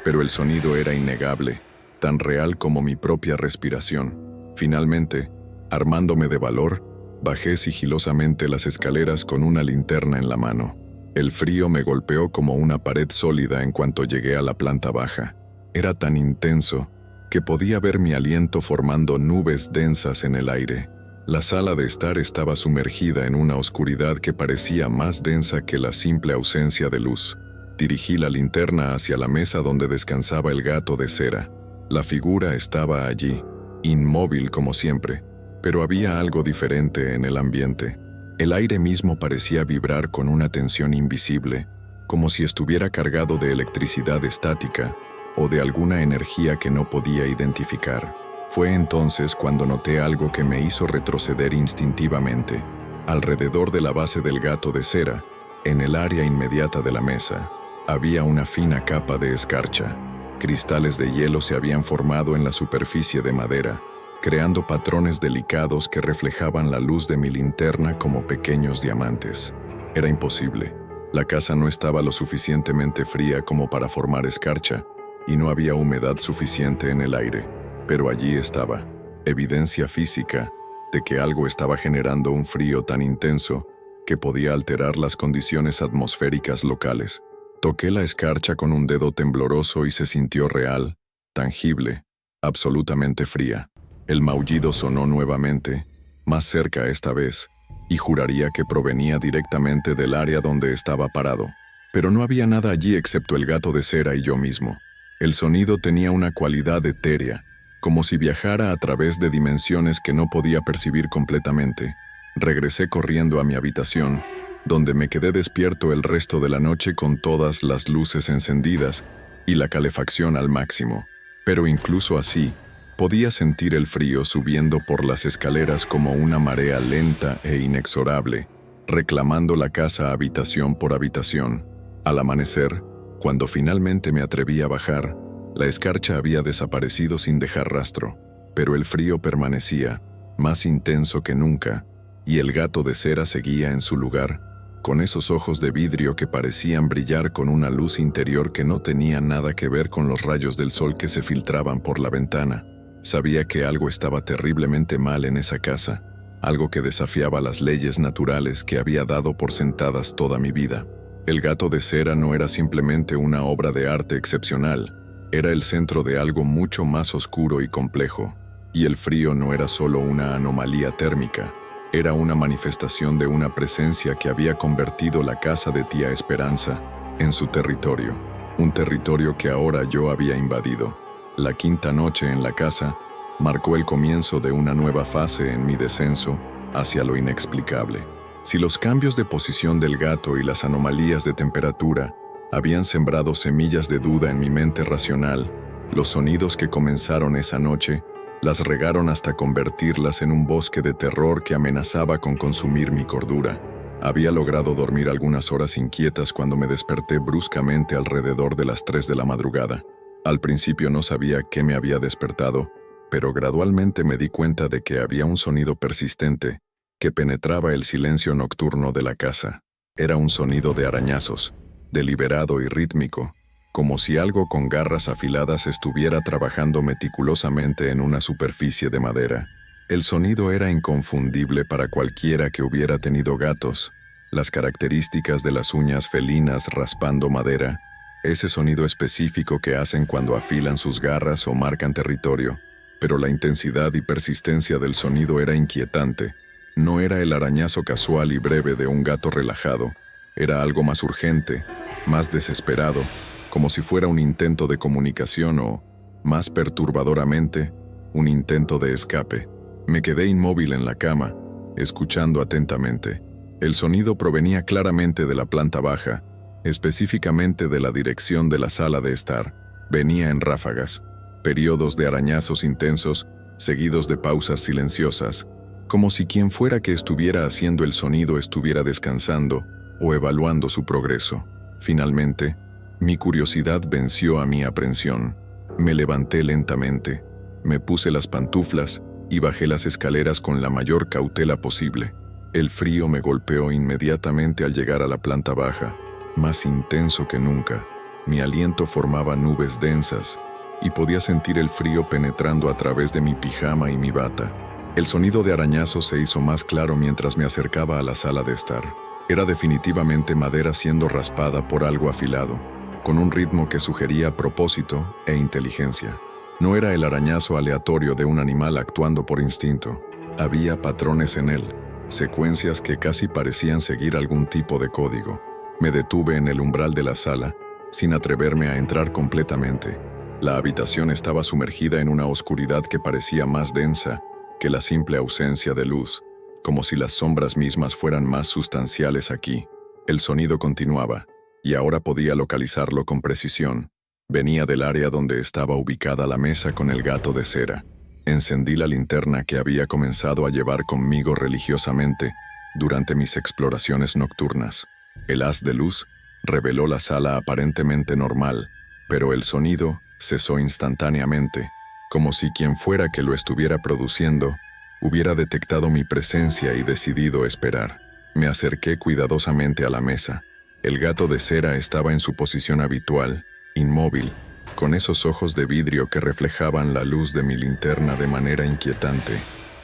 pero el sonido era innegable, tan real como mi propia respiración. Finalmente, armándome de valor, bajé sigilosamente las escaleras con una linterna en la mano. El frío me golpeó como una pared sólida en cuanto llegué a la planta baja. Era tan intenso que podía ver mi aliento formando nubes densas en el aire. La sala de estar estaba sumergida en una oscuridad que parecía más densa que la simple ausencia de luz. Dirigí la linterna hacia la mesa donde descansaba el gato de cera. La figura estaba allí, inmóvil como siempre, pero había algo diferente en el ambiente. El aire mismo parecía vibrar con una tensión invisible, como si estuviera cargado de electricidad estática o de alguna energía que no podía identificar. Fue entonces cuando noté algo que me hizo retroceder instintivamente. Alrededor de la base del gato de cera, en el área inmediata de la mesa, había una fina capa de escarcha. Cristales de hielo se habían formado en la superficie de madera, creando patrones delicados que reflejaban la luz de mi linterna como pequeños diamantes. Era imposible. La casa no estaba lo suficientemente fría como para formar escarcha, y no había humedad suficiente en el aire. Pero allí estaba, evidencia física de que algo estaba generando un frío tan intenso que podía alterar las condiciones atmosféricas locales. Toqué la escarcha con un dedo tembloroso y se sintió real, tangible, absolutamente fría. El maullido sonó nuevamente, más cerca esta vez, y juraría que provenía directamente del área donde estaba parado. Pero no había nada allí excepto el gato de cera y yo mismo. El sonido tenía una cualidad etérea, como si viajara a través de dimensiones que no podía percibir completamente. Regresé corriendo a mi habitación, donde me quedé despierto el resto de la noche con todas las luces encendidas y la calefacción al máximo. Pero incluso así, podía sentir el frío subiendo por las escaleras como una marea lenta e inexorable, reclamando la casa habitación por habitación. Al amanecer, cuando finalmente me atreví a bajar, la escarcha había desaparecido sin dejar rastro, pero el frío permanecía, más intenso que nunca, y el gato de cera seguía en su lugar, con esos ojos de vidrio que parecían brillar con una luz interior que no tenía nada que ver con los rayos del sol que se filtraban por la ventana. Sabía que algo estaba terriblemente mal en esa casa, algo que desafiaba las leyes naturales que había dado por sentadas toda mi vida. El gato de cera no era simplemente una obra de arte excepcional, era el centro de algo mucho más oscuro y complejo, y el frío no era solo una anomalía térmica, era una manifestación de una presencia que había convertido la casa de tía Esperanza en su territorio, un territorio que ahora yo había invadido. La quinta noche en la casa marcó el comienzo de una nueva fase en mi descenso hacia lo inexplicable. Si los cambios de posición del gato y las anomalías de temperatura habían sembrado semillas de duda en mi mente racional, los sonidos que comenzaron esa noche las regaron hasta convertirlas en un bosque de terror que amenazaba con consumir mi cordura. Había logrado dormir algunas horas inquietas cuando me desperté bruscamente alrededor de las 3 de la madrugada. Al principio no sabía qué me había despertado, pero gradualmente me di cuenta de que había un sonido persistente que penetraba el silencio nocturno de la casa. Era un sonido de arañazos, deliberado y rítmico, como si algo con garras afiladas estuviera trabajando meticulosamente en una superficie de madera. El sonido era inconfundible para cualquiera que hubiera tenido gatos. Las características de las uñas felinas raspando madera, ese sonido específico que hacen cuando afilan sus garras o marcan territorio, pero la intensidad y persistencia del sonido era inquietante. No era el arañazo casual y breve de un gato relajado, era algo más urgente, más desesperado, como si fuera un intento de comunicación o, más perturbadoramente, un intento de escape. Me quedé inmóvil en la cama, escuchando atentamente. El sonido provenía claramente de la planta baja, específicamente de la dirección de la sala de estar. Venía en ráfagas, periodos de arañazos intensos, seguidos de pausas silenciosas, como si quien fuera que estuviera haciendo el sonido estuviera descansando o evaluando su progreso. Finalmente, mi curiosidad venció a mi aprensión. Me levanté lentamente, me puse las pantuflas y bajé las escaleras con la mayor cautela posible. El frío me golpeó inmediatamente al llegar a la planta baja, más intenso que nunca. Mi aliento formaba nubes densas y podía sentir el frío penetrando a través de mi pijama y mi bata. El sonido de arañazos se hizo más claro mientras me acercaba a la sala de estar. Era definitivamente madera siendo raspada por algo afilado, con un ritmo que sugería propósito e inteligencia. No era el arañazo aleatorio de un animal actuando por instinto. Había patrones en él, secuencias que casi parecían seguir algún tipo de código. Me detuve en el umbral de la sala, sin atreverme a entrar completamente. La habitación estaba sumergida en una oscuridad que parecía más densa que la simple ausencia de luz, como si las sombras mismas fueran más sustanciales aquí. El sonido continuaba, y ahora podía localizarlo con precisión. Venía del área donde estaba ubicada la mesa con el gato de cera. Encendí la linterna que había comenzado a llevar conmigo religiosamente durante mis exploraciones nocturnas. El haz de luz reveló la sala aparentemente normal, pero el sonido cesó instantáneamente, como si quien fuera que lo estuviera produciendo hubiera detectado mi presencia y decidido esperar. Me acerqué cuidadosamente a la mesa. El gato de cera estaba en su posición habitual, inmóvil, con esos ojos de vidrio que reflejaban la luz de mi linterna de manera inquietante.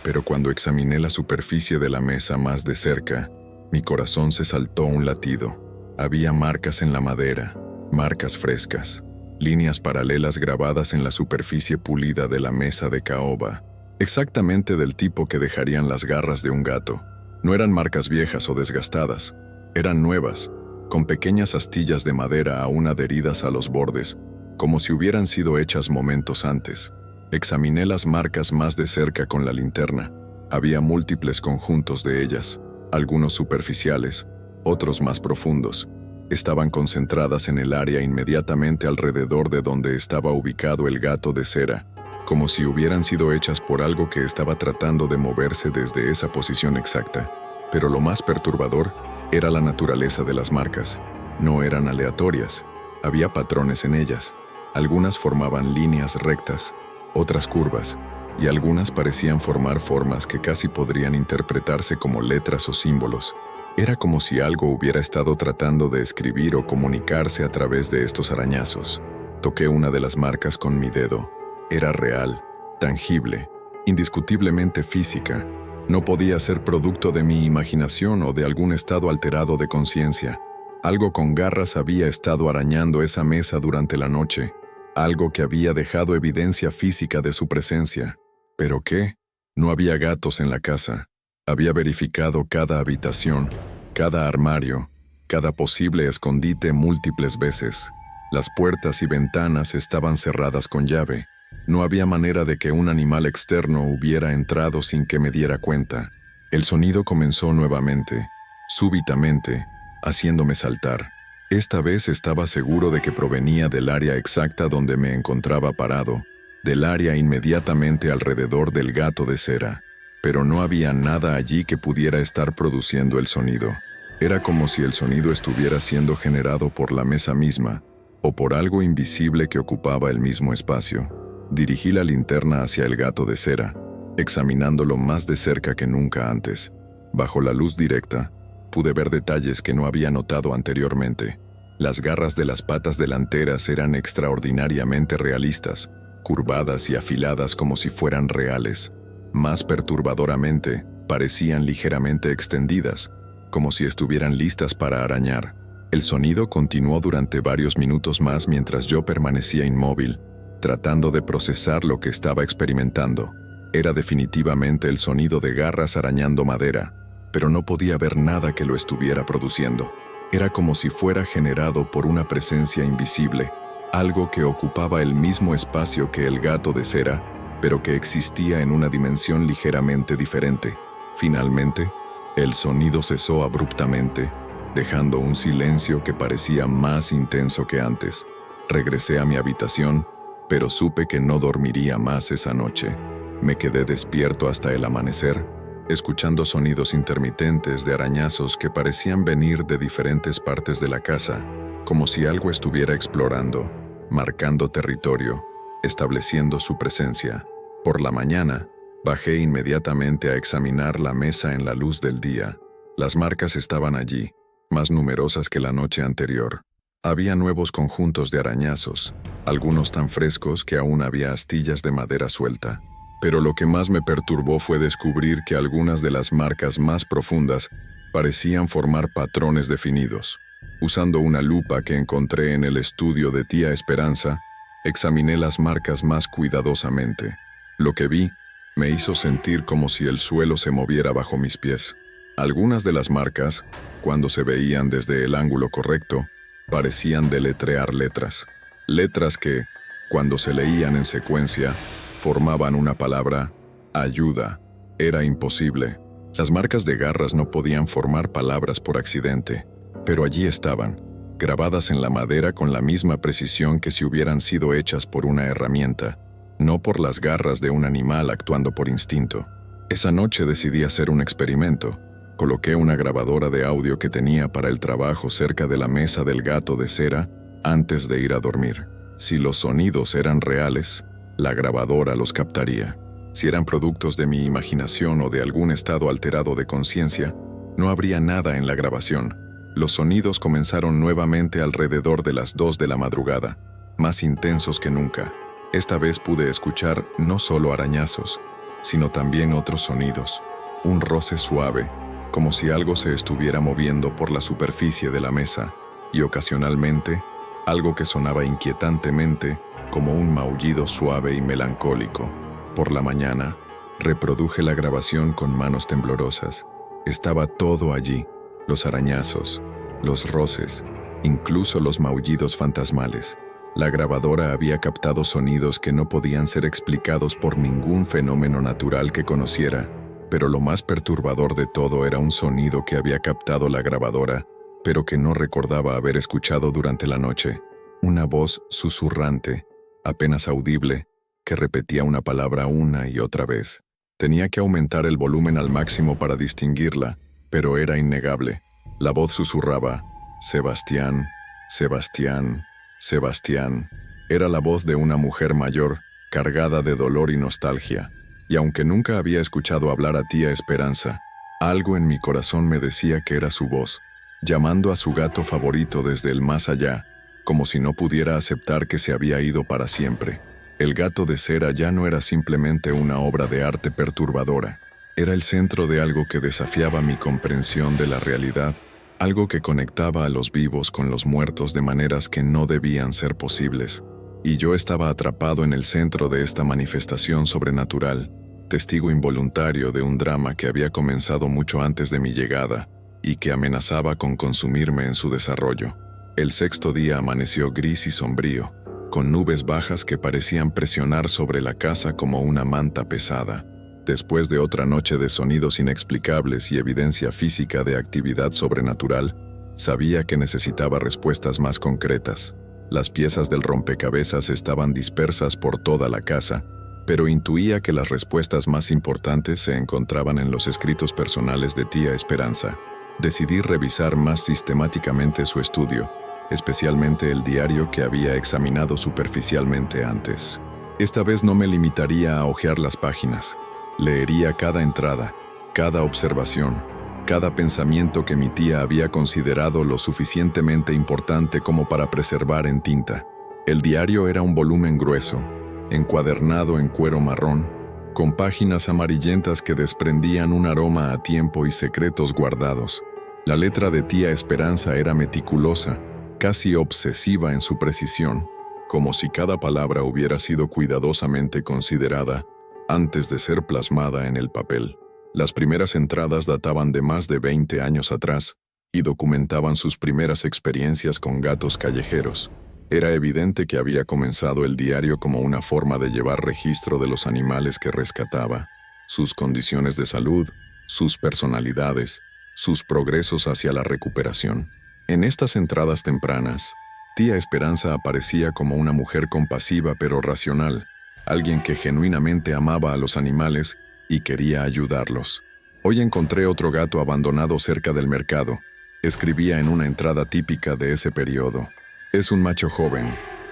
Pero cuando examiné la superficie de la mesa más de cerca, mi corazón se saltó un latido. Había marcas en la madera, marcas frescas, líneas paralelas grabadas en la superficie pulida de la mesa de caoba, exactamente del tipo que dejarían las garras de un gato. No eran marcas viejas o desgastadas, eran nuevas, con pequeñas astillas de madera aún adheridas a los bordes, como si hubieran sido hechas momentos antes. Examiné las marcas más de cerca con la linterna. Había múltiples conjuntos de ellas, algunos superficiales, otros más profundos. Estaban concentradas en el área inmediatamente alrededor de donde estaba ubicado el gato de cera, como si hubieran sido hechas por algo que estaba tratando de moverse desde esa posición exacta. Pero lo más perturbador era la naturaleza de las marcas. No eran aleatorias, había patrones en ellas. Algunas formaban líneas rectas, otras curvas, y algunas parecían formar formas que casi podrían interpretarse como letras o símbolos. Era como si algo hubiera estado tratando de escribir o comunicarse a través de estos arañazos. Toqué una de las marcas con mi dedo. Era real, tangible, indiscutiblemente física. No podía ser producto de mi imaginación o de algún estado alterado de conciencia. Algo con garras había estado arañando esa mesa durante la noche. Algo que había dejado evidencia física de su presencia. ¿Pero qué? No había gatos en la casa. Había verificado cada habitación, cada armario, cada posible escondite múltiples veces. Las puertas y ventanas estaban cerradas con llave. No había manera de que un animal externo hubiera entrado sin que me diera cuenta. El sonido comenzó nuevamente, súbitamente, haciéndome saltar. Esta vez estaba seguro de que provenía del área exacta donde me encontraba parado, del área inmediatamente alrededor del gato de cera. Pero no había nada allí que pudiera estar produciendo el sonido. Era como si el sonido estuviera siendo generado por la mesa misma, o por algo invisible que ocupaba el mismo espacio. Dirigí la linterna hacia el gato de cera, examinándolo más de cerca que nunca antes. Bajo la luz directa, pude ver detalles que no había notado anteriormente. Las garras de las patas delanteras eran extraordinariamente realistas, curvadas y afiladas como si fueran reales. Más perturbadoramente, parecían ligeramente extendidas, como si estuvieran listas para arañar. El sonido continuó durante varios minutos más mientras yo permanecía inmóvil, tratando de procesar lo que estaba experimentando. Era definitivamente el sonido de garras arañando madera, pero no podía ver nada que lo estuviera produciendo. Era como si fuera generado por una presencia invisible, algo que ocupaba el mismo espacio que el gato de cera, pero que existía en una dimensión ligeramente diferente. Finalmente, el sonido cesó abruptamente, dejando un silencio que parecía más intenso que antes. Regresé a mi habitación, pero supe que no dormiría más esa noche. Me quedé despierto hasta el amanecer, escuchando sonidos intermitentes de arañazos que parecían venir de diferentes partes de la casa, como si algo estuviera explorando, marcando territorio, estableciendo su presencia. Por la mañana, bajé inmediatamente a examinar la mesa en la luz del día. Las marcas estaban allí, más numerosas que la noche anterior. Había nuevos conjuntos de arañazos, algunos tan frescos que aún había astillas de madera suelta. Pero lo que más me perturbó fue descubrir que algunas de las marcas más profundas parecían formar patrones definidos. Usando una lupa que encontré en el estudio de tía Esperanza, examiné las marcas más cuidadosamente. Lo que vi me hizo sentir como si el suelo se moviera bajo mis pies. Algunas de las marcas, cuando se veían desde el ángulo correcto, parecían deletrear letras. Letras que, cuando se leían en secuencia, formaban una palabra: ayuda. Era imposible. Las marcas de garras no podían formar palabras por accidente, pero allí estaban, grabadas en la madera con la misma precisión que si hubieran sido hechas por una herramienta, no por las garras de un animal actuando por instinto. Esa noche decidí hacer un experimento. Coloqué una grabadora de audio que tenía para el trabajo cerca de la mesa del gato de cera antes de ir a dormir. Si los sonidos eran reales, la grabadora los captaría. Si eran productos de mi imaginación o de algún estado alterado de conciencia, no habría nada en la grabación. Los sonidos comenzaron nuevamente alrededor de las 2 de la madrugada, más intensos que nunca. Esta vez pude escuchar no solo arañazos, sino también otros sonidos. Un roce suave, como si algo se estuviera moviendo por la superficie de la mesa, y ocasionalmente, algo que sonaba inquietantemente como un maullido suave y melancólico. Por la mañana, reproduje la grabación con manos temblorosas. Estaba todo allí, los arañazos, los roces, incluso los maullidos fantasmales. La grabadora había captado sonidos que no podían ser explicados por ningún fenómeno natural que conociera, pero lo más perturbador de todo era un sonido que había captado la grabadora, pero que no recordaba haber escuchado durante la noche. Una voz susurrante, apenas audible, que repetía una palabra una y otra vez. Tenía que aumentar el volumen al máximo para distinguirla, pero era innegable. La voz susurraba: Sebastián, Sebastián, Sebastián. Era la voz de una mujer mayor, cargada de dolor y nostalgia. Y aunque nunca había escuchado hablar a tía Esperanza, algo en mi corazón me decía que era su voz, llamando a su gato favorito desde el más allá, como si no pudiera aceptar que se había ido para siempre. El gato de cera ya no era simplemente una obra de arte perturbadora, era el centro de algo que desafiaba mi comprensión de la realidad, algo que conectaba a los vivos con los muertos de maneras que no debían ser posibles. Y yo estaba atrapado en el centro de esta manifestación sobrenatural, testigo involuntario de un drama que había comenzado mucho antes de mi llegada y que amenazaba con consumirme en su desarrollo. El sexto día amaneció gris y sombrío, con nubes bajas que parecían presionar sobre la casa como una manta pesada. Después de otra noche de sonidos inexplicables y evidencia física de actividad sobrenatural, sabía que necesitaba respuestas más concretas. Las piezas del rompecabezas estaban dispersas por toda la casa, pero intuía que las respuestas más importantes se encontraban en los escritos personales de tía Esperanza. Decidí revisar más sistemáticamente su estudio, especialmente el diario que había examinado superficialmente antes. Esta vez no me limitaría a hojear las páginas. Leería cada entrada, cada observación, cada pensamiento que mi tía había considerado lo suficientemente importante como para preservar en tinta. El diario era un volumen grueso, encuadernado en cuero marrón, con páginas amarillentas que desprendían un aroma a tiempo y secretos guardados. La letra de tía Esperanza era meticulosa, casi obsesiva en su precisión, como si cada palabra hubiera sido cuidadosamente considerada antes de ser plasmada en el papel. Las primeras entradas databan de más de 20 años atrás y documentaban sus primeras experiencias con gatos callejeros. Era evidente que había comenzado el diario como una forma de llevar registro de los animales que rescataba, sus condiciones de salud, sus personalidades, sus progresos hacia la recuperación. En estas entradas tempranas, tía Esperanza aparecía como una mujer compasiva pero racional, alguien que genuinamente amaba a los animales y quería ayudarlos. Hoy encontré otro gato abandonado cerca del mercado, escribía en una entrada típica de ese periodo. Es un macho joven,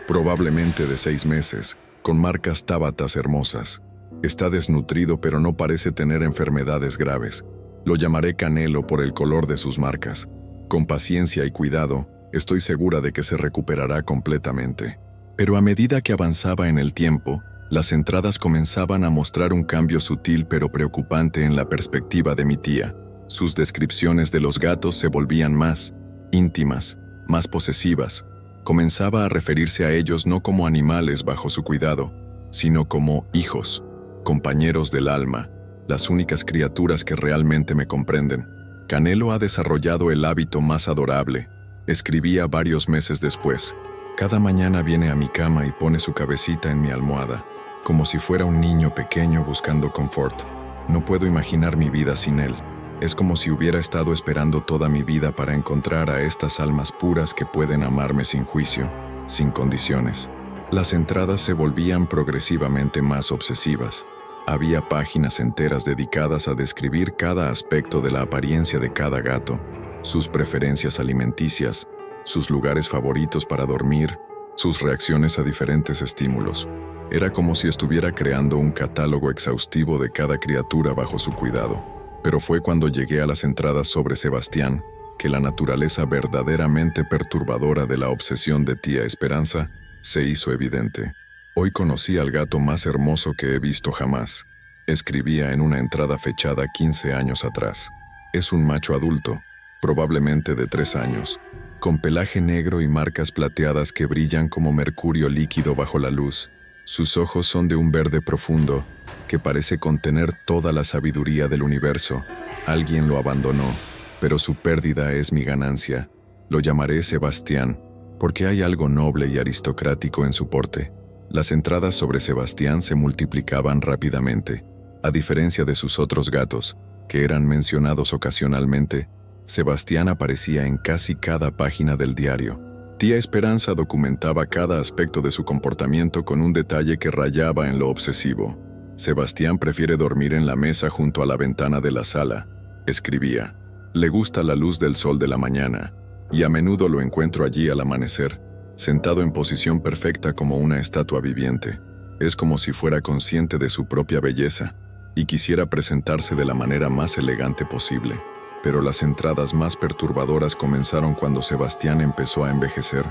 probablemente de 6 meses, con marcas tábatas hermosas. Está desnutrido pero no parece tener enfermedades graves. Lo llamaré Canelo por el color de sus marcas. Con paciencia y cuidado, estoy segura de que se recuperará completamente. Pero a medida que avanzaba en el tiempo, las entradas comenzaban a mostrar un cambio sutil pero preocupante en la perspectiva de mi tía. Sus descripciones de los gatos se volvían más íntimas, más posesivas. Comenzaba a referirse a ellos no como animales bajo su cuidado, sino como hijos, compañeros del alma, las únicas criaturas que realmente me comprenden. Canelo ha desarrollado el hábito más adorable, escribía varios meses después. Cada mañana viene a mi cama y pone su cabecita en mi almohada, como si fuera un niño pequeño buscando confort. No puedo imaginar mi vida sin él. Es como si hubiera estado esperando toda mi vida para encontrar a estas almas puras que pueden amarme sin juicio, sin condiciones. Las entradas se volvían progresivamente más obsesivas. Había páginas enteras dedicadas a describir cada aspecto de la apariencia de cada gato, sus preferencias alimenticias, sus lugares favoritos para dormir, sus reacciones a diferentes estímulos. Era como si estuviera creando un catálogo exhaustivo de cada criatura bajo su cuidado. Pero fue cuando llegué a las entradas sobre Sebastián que la naturaleza verdaderamente perturbadora de la obsesión de tía Esperanza se hizo evidente. Hoy conocí al gato más hermoso que he visto jamás. Escribía en una entrada fechada 15 años atrás. Es un macho adulto, probablemente de 3 años, con pelaje negro y marcas plateadas que brillan como mercurio líquido bajo la luz. Sus ojos son de un verde profundo, que parece contener toda la sabiduría del universo. Alguien lo abandonó, pero su pérdida es mi ganancia. Lo llamaré Sebastián, porque hay algo noble y aristocrático en su porte. Las entradas sobre Sebastián se multiplicaban rápidamente. A diferencia de sus otros gatos, que eran mencionados ocasionalmente, Sebastián aparecía en casi cada página del diario. Tía Esperanza documentaba cada aspecto de su comportamiento con un detalle que rayaba en lo obsesivo. Sebastián prefiere dormir en la mesa junto a la ventana de la sala, escribía. Le gusta la luz del sol de la mañana, y a menudo lo encuentro allí al amanecer, sentado en posición perfecta como una estatua viviente. Es como si fuera consciente de su propia belleza, y quisiera presentarse de la manera más elegante posible. Pero las entradas más perturbadoras comenzaron cuando Sebastián empezó a envejecer.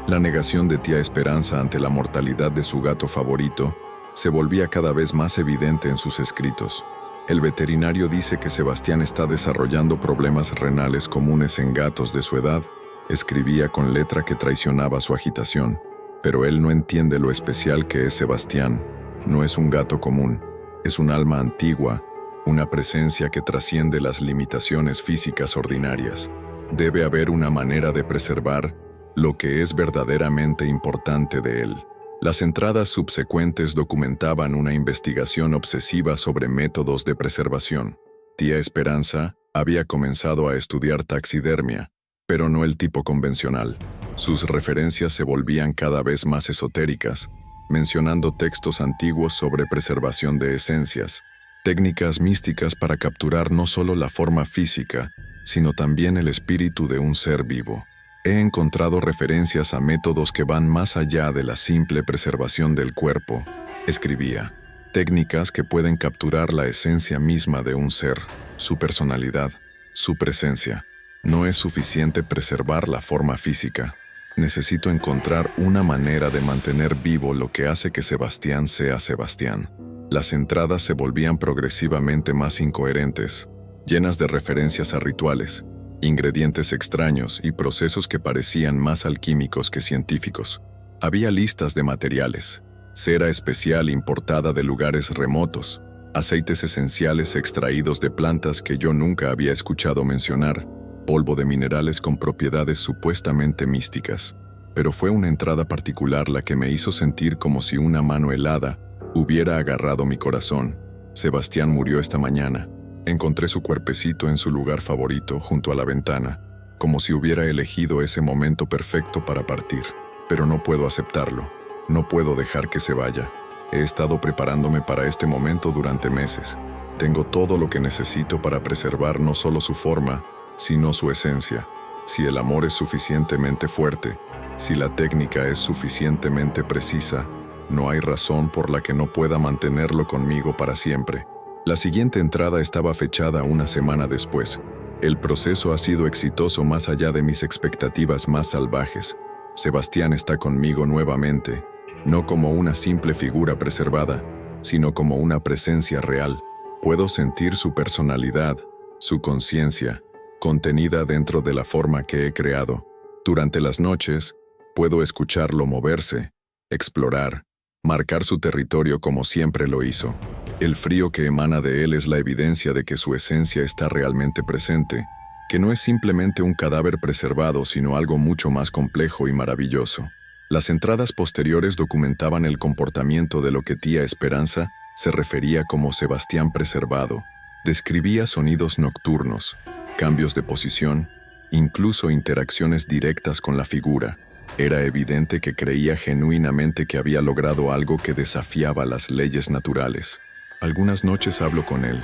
La negación de tía Esperanza ante la mortalidad de su gato favorito se volvía cada vez más evidente en sus escritos. El veterinario dice que Sebastián está desarrollando problemas renales comunes en gatos de su edad, escribía con letra que traicionaba su agitación. Pero él no entiende lo especial que es Sebastián. No es un gato común, es un alma antigua, una presencia que trasciende las limitaciones físicas ordinarias. Debe haber una manera de preservar lo que es verdaderamente importante de él. Las entradas subsecuentes documentaban una investigación obsesiva sobre métodos de preservación. Tía Esperanza había comenzado a estudiar taxidermia, pero no el tipo convencional. Sus referencias se volvían cada vez más esotéricas, mencionando textos antiguos sobre preservación de esencias, técnicas místicas para capturar no solo la forma física, sino también el espíritu de un ser vivo. He encontrado referencias a métodos que van más allá de la simple preservación del cuerpo, escribía. Técnicas que pueden capturar la esencia misma de un ser, su personalidad, su presencia. No es suficiente preservar la forma física. Necesito encontrar una manera de mantener vivo lo que hace que Sebastián sea Sebastián. Las entradas se volvían progresivamente más incoherentes, llenas de referencias a rituales, ingredientes extraños y procesos que parecían más alquímicos que científicos. Había listas de materiales, cera especial importada de lugares remotos, aceites esenciales extraídos de plantas que yo nunca había escuchado mencionar, polvo de minerales con propiedades supuestamente místicas. Pero fue una entrada particular la que me hizo sentir como si una mano helada hubiera agarrado mi corazón. Sebastián murió esta mañana. Encontré su cuerpecito en su lugar favorito, junto a la ventana, como si hubiera elegido ese momento perfecto para partir. Pero no puedo aceptarlo. No puedo dejar que se vaya. He estado preparándome para este momento durante meses. Tengo todo lo que necesito para preservar no solo su forma, sino su esencia. Si el amor es suficientemente fuerte, si la técnica es suficientemente precisa, no hay razón por la que no pueda mantenerlo conmigo para siempre. La siguiente entrada estaba fechada una semana después. El proceso ha sido exitoso más allá de mis expectativas más salvajes. Sebastián está conmigo nuevamente, no como una simple figura preservada, sino como una presencia real. Puedo sentir su personalidad, su conciencia, contenida dentro de la forma que he creado. Durante las noches, puedo escucharlo moverse, explorar, marcar su territorio como siempre lo hizo. El frío que emana de él es la evidencia de que su esencia está realmente presente, que no es simplemente un cadáver preservado, sino algo mucho más complejo y maravilloso. Las entradas posteriores documentaban el comportamiento de lo que tía Esperanza se refería como Sebastián preservado. Describía sonidos nocturnos, cambios de posición, incluso interacciones directas con la figura. Era evidente que creía genuinamente que había logrado algo que desafiaba las leyes naturales. Algunas noches hablo con él,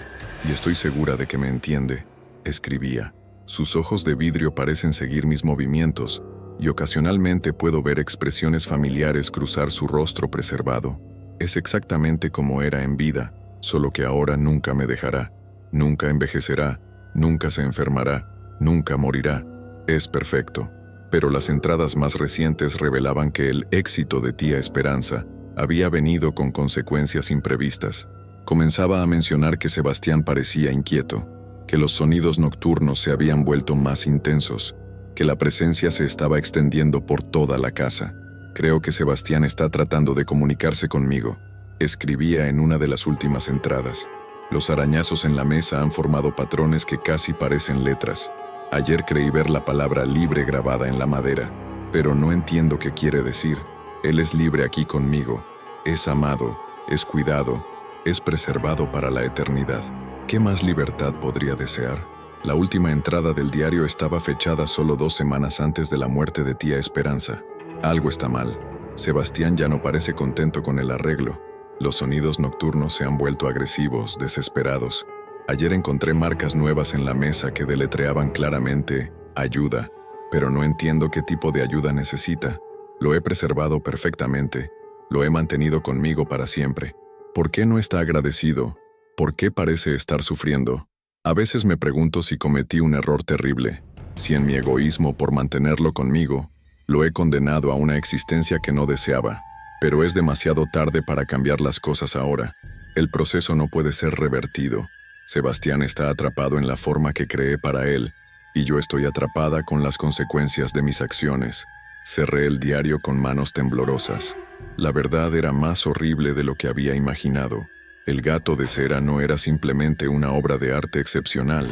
y estoy segura de que me entiende, escribía. Sus ojos de vidrio parecen seguir mis movimientos, y ocasionalmente puedo ver expresiones familiares cruzar su rostro preservado. Es exactamente como era en vida, solo que ahora nunca me dejará, nunca envejecerá, nunca se enfermará, nunca morirá. Es perfecto. Pero las entradas más recientes revelaban que el éxito de tía Esperanza había venido con consecuencias imprevistas. Comenzaba a mencionar que Sebastián parecía inquieto, que los sonidos nocturnos se habían vuelto más intensos, que la presencia se estaba extendiendo por toda la casa. Creo que Sebastián está tratando de comunicarse conmigo, escribía en una de las últimas entradas. Los arañazos en la mesa han formado patrones que casi parecen letras. Ayer creí ver la palabra libre grabada en la madera, pero no entiendo qué quiere decir. Él es libre aquí conmigo, es amado, es cuidado, es preservado para la eternidad. ¿Qué más libertad podría desear? La última entrada del diario estaba fechada solo 2 semanas antes de la muerte de tía Esperanza. Algo está mal. Sebastián ya no parece contento con el arreglo. Los sonidos nocturnos se han vuelto agresivos, desesperados. Ayer encontré marcas nuevas en la mesa que deletreaban claramente ayuda, pero no entiendo qué tipo de ayuda necesita. Lo he preservado perfectamente. Lo he mantenido conmigo para siempre. ¿Por qué no está agradecido? ¿Por qué parece estar sufriendo? A veces me pregunto si cometí un error terrible, si en mi egoísmo por mantenerlo conmigo, lo he condenado a una existencia que no deseaba. Pero es demasiado tarde para cambiar las cosas ahora. El proceso no puede ser revertido. Sebastián está atrapado en la forma que creé para él, y yo estoy atrapada con las consecuencias de mis acciones. Cerré el diario con manos temblorosas. La verdad era más horrible de lo que había imaginado. El gato de cera no era simplemente una obra de arte excepcional,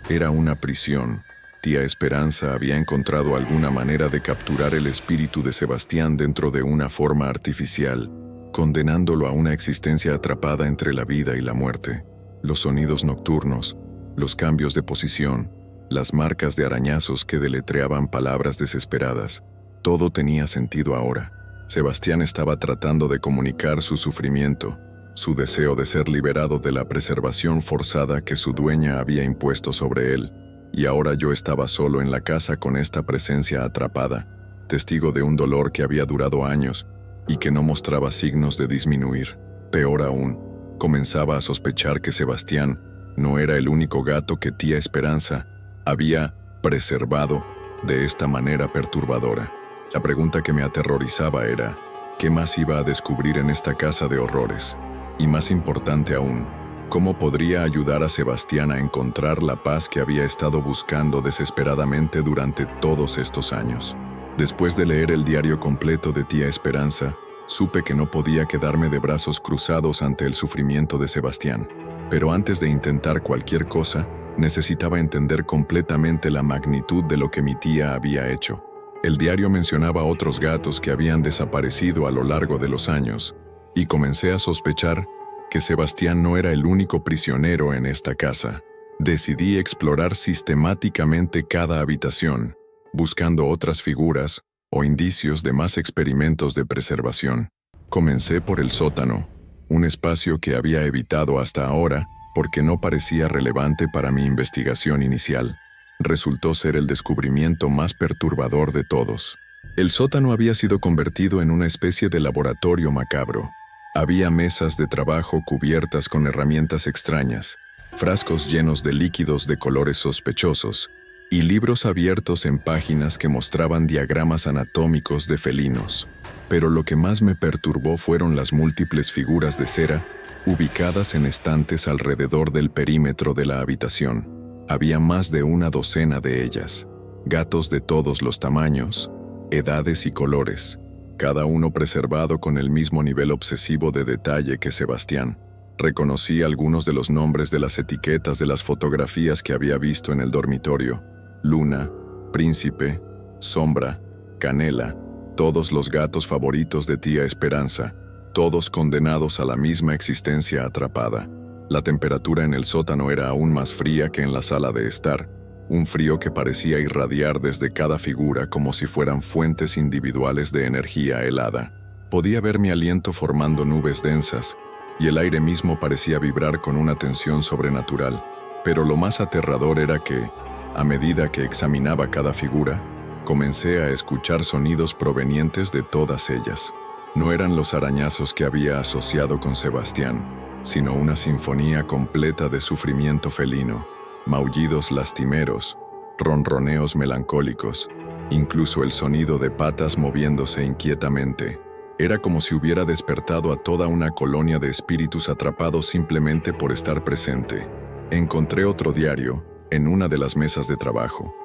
era una prisión. Tía Esperanza había encontrado alguna manera de capturar el espíritu de Sebastián dentro de una forma artificial, condenándolo a una existencia atrapada entre la vida y la muerte. Los sonidos nocturnos, los cambios de posición, las marcas de arañazos que deletreaban palabras desesperadas, todo tenía sentido ahora. Sebastián estaba tratando de comunicar su sufrimiento, su deseo de ser liberado de la preservación forzada que su dueña había impuesto sobre él, y ahora yo estaba solo en la casa con esta presencia atrapada, testigo de un dolor que había durado años y que no mostraba signos de disminuir. Peor aún, comenzaba a sospechar que Sebastián no era el único gato que tía Esperanza había preservado de esta manera perturbadora. La pregunta que me aterrorizaba era, ¿qué más iba a descubrir en esta casa de horrores? Y más importante aún, ¿cómo podría ayudar a Sebastián a encontrar la paz que había estado buscando desesperadamente durante todos estos años? Después de leer el diario completo de tía Esperanza, supe que no podía quedarme de brazos cruzados ante el sufrimiento de Sebastián. Pero antes de intentar cualquier cosa, necesitaba entender completamente la magnitud de lo que mi tía había hecho. El diario mencionaba otros gatos que habían desaparecido a lo largo de los años, y comencé a sospechar que Sebastián no era el único prisionero en esta casa. Decidí explorar sistemáticamente cada habitación, buscando otras figuras o indicios de más experimentos de preservación. Comencé por el sótano, un espacio que había evitado hasta ahora porque no parecía relevante para mi investigación inicial. Resultó ser el descubrimiento más perturbador de todos. El sótano había sido convertido en una especie de laboratorio macabro. Había mesas de trabajo cubiertas con herramientas extrañas, frascos llenos de líquidos de colores sospechosos, y libros abiertos en páginas que mostraban diagramas anatómicos de felinos. Pero lo que más me perturbó fueron las múltiples figuras de cera ubicadas en estantes alrededor del perímetro de la habitación. Había más de una docena de ellas, gatos de todos los tamaños, edades y colores, cada uno preservado con el mismo nivel obsesivo de detalle que Sebastián. Reconocí algunos de los nombres de las etiquetas de las fotografías que había visto en el dormitorio: Luna, Príncipe, Sombra, Canela, todos los gatos favoritos de tía Esperanza, todos condenados a la misma existencia atrapada. La temperatura en el sótano era aún más fría que en la sala de estar, un frío que parecía irradiar desde cada figura como si fueran fuentes individuales de energía helada. Podía ver mi aliento formando nubes densas, y el aire mismo parecía vibrar con una tensión sobrenatural. Pero lo más aterrador era que, a medida que examinaba cada figura, comencé a escuchar sonidos provenientes de todas ellas. No eran los arañazos que había asociado con Sebastián, sino una sinfonía completa de sufrimiento felino, maullidos lastimeros, ronroneos melancólicos, incluso el sonido de patas moviéndose inquietamente. Era como si hubiera despertado a toda una colonia de espíritus atrapados simplemente por estar presente. Encontré otro diario en una de las mesas de trabajo,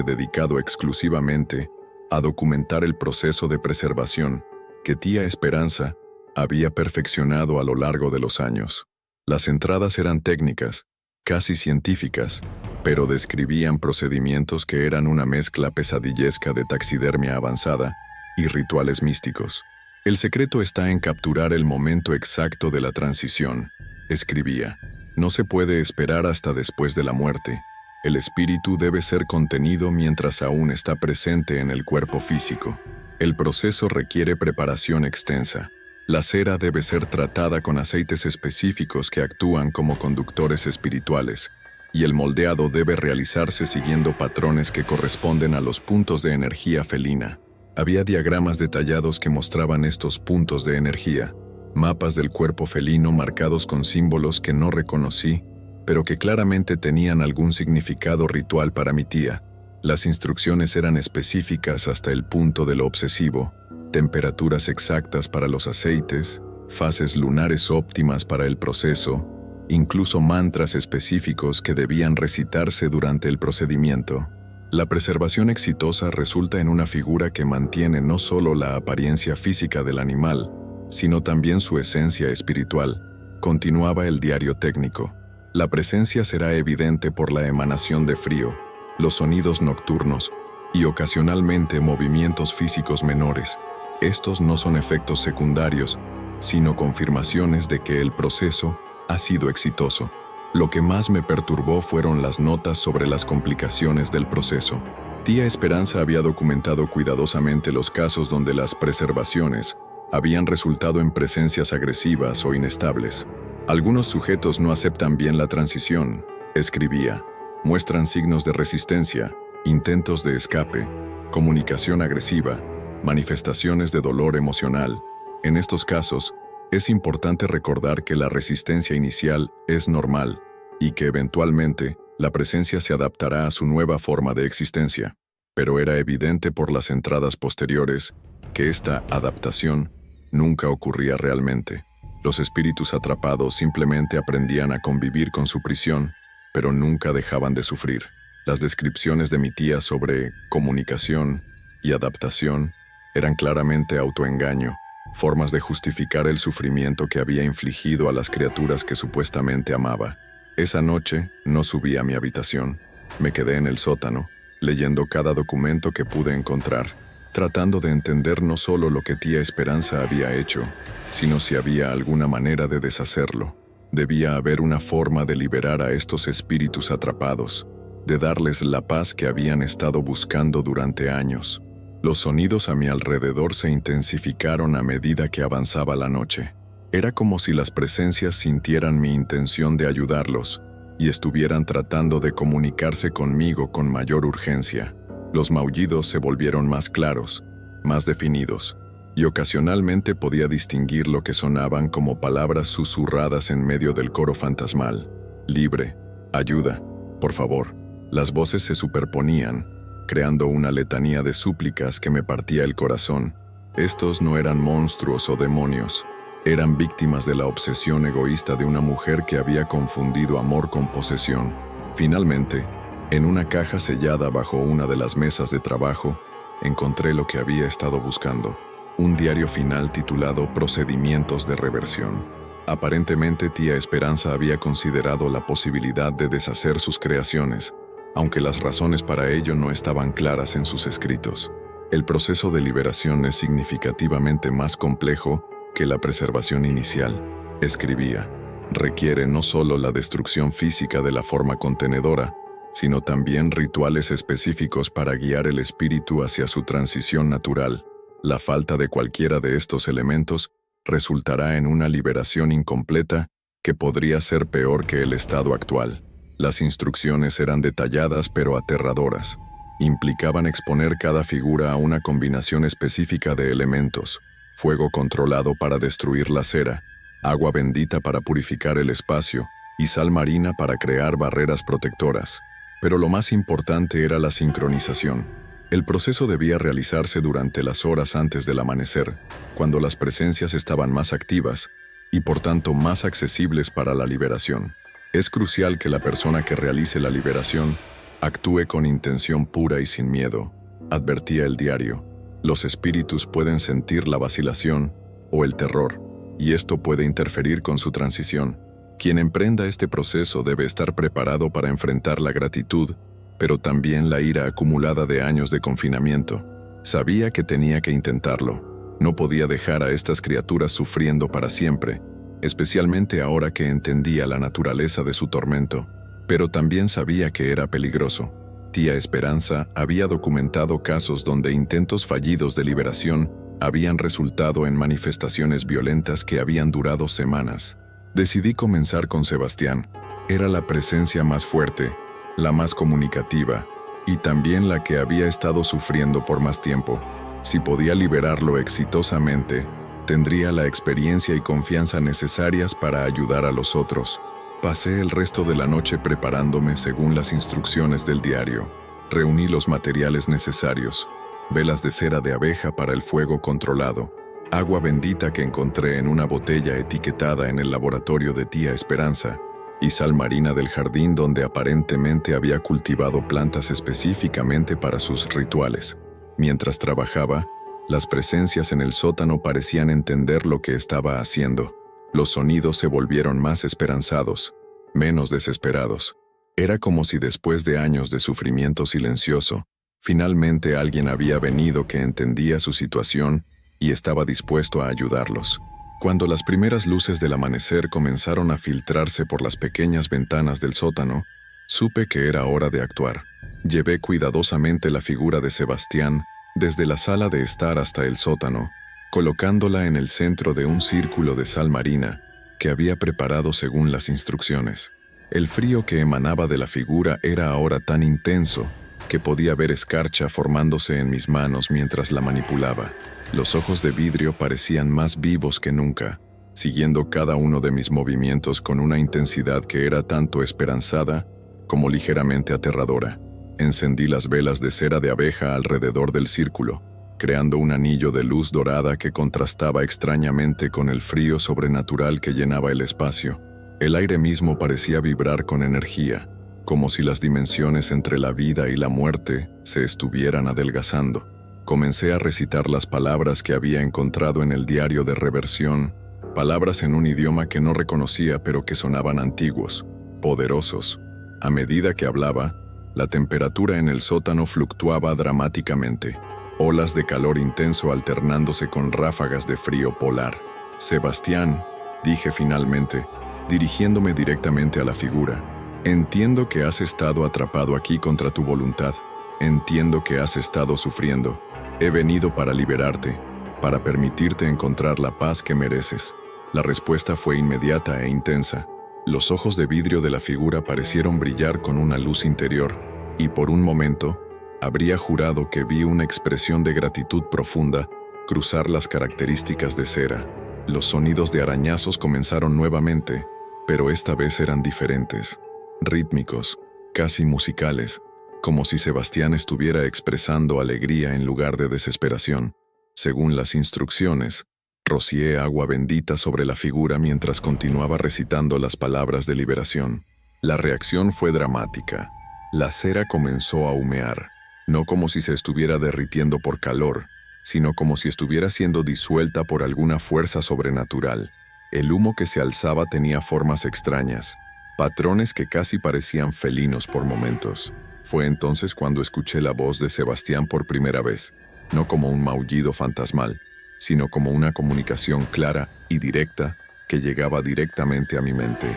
dedicado exclusivamente a documentar el proceso de preservación que tía Esperanza había perfeccionado a lo largo de los años. Las entradas eran técnicas, casi científicas, pero describían procedimientos que eran una mezcla pesadillesca de taxidermia avanzada y rituales místicos. El secreto está en capturar el momento exacto de la transición, escribía. No se puede esperar hasta después de la muerte. El espíritu debe ser contenido mientras aún está presente en el cuerpo físico. El proceso requiere preparación extensa. La cera debe ser tratada con aceites específicos que actúan como conductores espirituales, y el moldeado debe realizarse siguiendo patrones que corresponden a los puntos de energía felina. Había diagramas detallados que mostraban estos puntos de energía, mapas del cuerpo felino marcados con símbolos que no reconocí, pero que claramente tenían algún significado ritual para mi tía. Las instrucciones eran específicas hasta el punto de lo obsesivo: temperaturas exactas para los aceites, fases lunares óptimas para el proceso, incluso mantras específicos que debían recitarse durante el procedimiento. La preservación exitosa resulta en una figura que mantiene no solo la apariencia física del animal, sino también su esencia espiritual, continuaba el diario técnico. La presencia será evidente por la emanación de frío, los sonidos nocturnos y ocasionalmente movimientos físicos menores. Estos no son efectos secundarios, sino confirmaciones de que el proceso ha sido exitoso. Lo que más me perturbó fueron las notas sobre las complicaciones del proceso. Tía Esperanza había documentado cuidadosamente los casos donde las preservaciones habían resultado en presencias agresivas o inestables. Algunos sujetos no aceptan bien la transición, escribía. Muestran signos de resistencia, intentos de escape, comunicación agresiva, manifestaciones de dolor emocional. En estos casos, es importante recordar que la resistencia inicial es normal y que eventualmente la presencia se adaptará a su nueva forma de existencia. Pero era evidente por las entradas posteriores que esta adaptación nunca ocurría realmente. Los espíritus atrapados simplemente aprendían a convivir con su prisión, pero nunca dejaban de sufrir. Las descripciones de mi tía sobre comunicación y adaptación eran claramente autoengaño, formas de justificar el sufrimiento que había infligido a las criaturas que supuestamente amaba. Esa noche no subí a mi habitación. Me quedé en el sótano, leyendo cada documento que pude encontrar, tratando de entender no solo lo que tía Esperanza había hecho, sino si había alguna manera de deshacerlo. Debía haber una forma de liberar a estos espíritus atrapados, de darles la paz que habían estado buscando durante años. Los sonidos a mi alrededor se intensificaron a medida que avanzaba la noche. Era como si las presencias sintieran mi intención de ayudarlos y estuvieran tratando de comunicarse conmigo con mayor urgencia. Los maullidos se volvieron más claros, más definidos, y ocasionalmente podía distinguir lo que sonaban como palabras susurradas en medio del coro fantasmal. Libre, ayuda, por favor. Las voces se superponían, creando una letanía de súplicas que me partía el corazón. Estos no eran monstruos o demonios, eran víctimas de la obsesión egoísta de una mujer que había confundido amor con posesión. Finalmente, en una caja sellada bajo una de las mesas de trabajo, encontré lo que había estado buscando: un diario final titulado Procedimientos de Reversión. Aparentemente, tía Esperanza había considerado la posibilidad de deshacer sus creaciones, aunque las razones para ello no estaban claras en sus escritos. El proceso de liberación es significativamente más complejo que la preservación inicial, escribía. Requiere no solo la destrucción física de la forma contenedora, sino también rituales específicos para guiar el espíritu hacia su transición natural. La falta de cualquiera de estos elementos resultará en una liberación incompleta que podría ser peor que el estado actual. Las instrucciones eran detalladas pero aterradoras. Implicaban exponer cada figura a una combinación específica de elementos: fuego controlado para destruir la cera, agua bendita para purificar el espacio y sal marina para crear barreras protectoras. Pero lo más importante era la sincronización. El proceso debía realizarse durante las horas antes del amanecer, cuando las presencias estaban más activas y por tanto más accesibles para la liberación. Es crucial que la persona que realice la liberación actúe con intención pura y sin miedo, advertía el diario. Los espíritus pueden sentir la vacilación o el terror, y esto puede interferir con su transición. Quien emprenda este proceso debe estar preparado para enfrentar la gratitud, pero también la ira acumulada de años de confinamiento. Sabía que tenía que intentarlo. No podía dejar a estas criaturas sufriendo para siempre, especialmente ahora que entendía la naturaleza de su tormento. Pero también sabía que era peligroso. Tía Esperanza había documentado casos donde intentos fallidos de liberación habían resultado en manifestaciones violentas que habían durado semanas. Decidí comenzar con Sebastián. Era la presencia más fuerte, la más comunicativa, y también la que había estado sufriendo por más tiempo. Si podía liberarlo exitosamente, tendría la experiencia y confianza necesarias para ayudar a los otros. Pasé el resto de la noche preparándome según las instrucciones del diario. Reuní los materiales necesarios: velas de cera de abeja para el fuego controlado, agua bendita que encontré en una botella etiquetada en el laboratorio de tía Esperanza, y sal marina del jardín donde aparentemente había cultivado plantas específicamente para sus rituales. Mientras trabajaba, las presencias en el sótano parecían entender lo que estaba haciendo. Los sonidos se volvieron más esperanzados, menos desesperados. Era como si después de años de sufrimiento silencioso, finalmente alguien había venido que entendía su situación y estaba dispuesto a ayudarlos. Cuando las primeras luces del amanecer comenzaron a filtrarse por las pequeñas ventanas del sótano, supe que era hora de actuar. Llevé cuidadosamente la figura de Sebastián desde la sala de estar hasta el sótano, colocándola en el centro de un círculo de sal marina que había preparado según las instrucciones. El frío que emanaba de la figura era ahora tan intenso que podía ver escarcha formándose en mis manos mientras la manipulaba. Los ojos de vidrio parecían más vivos que nunca, siguiendo cada uno de mis movimientos con una intensidad que era tanto esperanzada como ligeramente aterradora. Encendí las velas de cera de abeja alrededor del círculo, creando un anillo de luz dorada que contrastaba extrañamente con el frío sobrenatural que llenaba el espacio. El aire mismo parecía vibrar con energía, como si las dimensiones entre la vida y la muerte se estuvieran adelgazando. Comencé a recitar las palabras que había encontrado en el diario de reversión, palabras en un idioma que no reconocía pero que sonaban antiguos, poderosos. A medida que hablaba, la temperatura en el sótano fluctuaba dramáticamente, olas de calor intenso alternándose con ráfagas de frío polar. «Sebastián», dije finalmente, dirigiéndome directamente a la figura, «entiendo que has estado atrapado aquí contra tu voluntad. Entiendo que has estado sufriendo. He venido para liberarte, para permitirte encontrar la paz que mereces». La respuesta fue inmediata e intensa. Los ojos de vidrio de la figura parecieron brillar con una luz interior, y por un momento, habría jurado que vi una expresión de gratitud profunda cruzar las características de cera. Los sonidos de arañazos comenzaron nuevamente, pero esta vez eran diferentes, rítmicos, casi musicales, como si Sebastián estuviera expresando alegría en lugar de desesperación. Según las instrucciones, rocié agua bendita sobre la figura mientras continuaba recitando las palabras de liberación. La reacción fue dramática. La cera comenzó a humear, no como si se estuviera derritiendo por calor, sino como si estuviera siendo disuelta por alguna fuerza sobrenatural. El humo que se alzaba tenía formas extrañas, patrones que casi parecían felinos por momentos. Fue entonces cuando escuché la voz de Sebastián por primera vez, no como un maullido fantasmal, sino como una comunicación clara y directa que llegaba directamente a mi mente.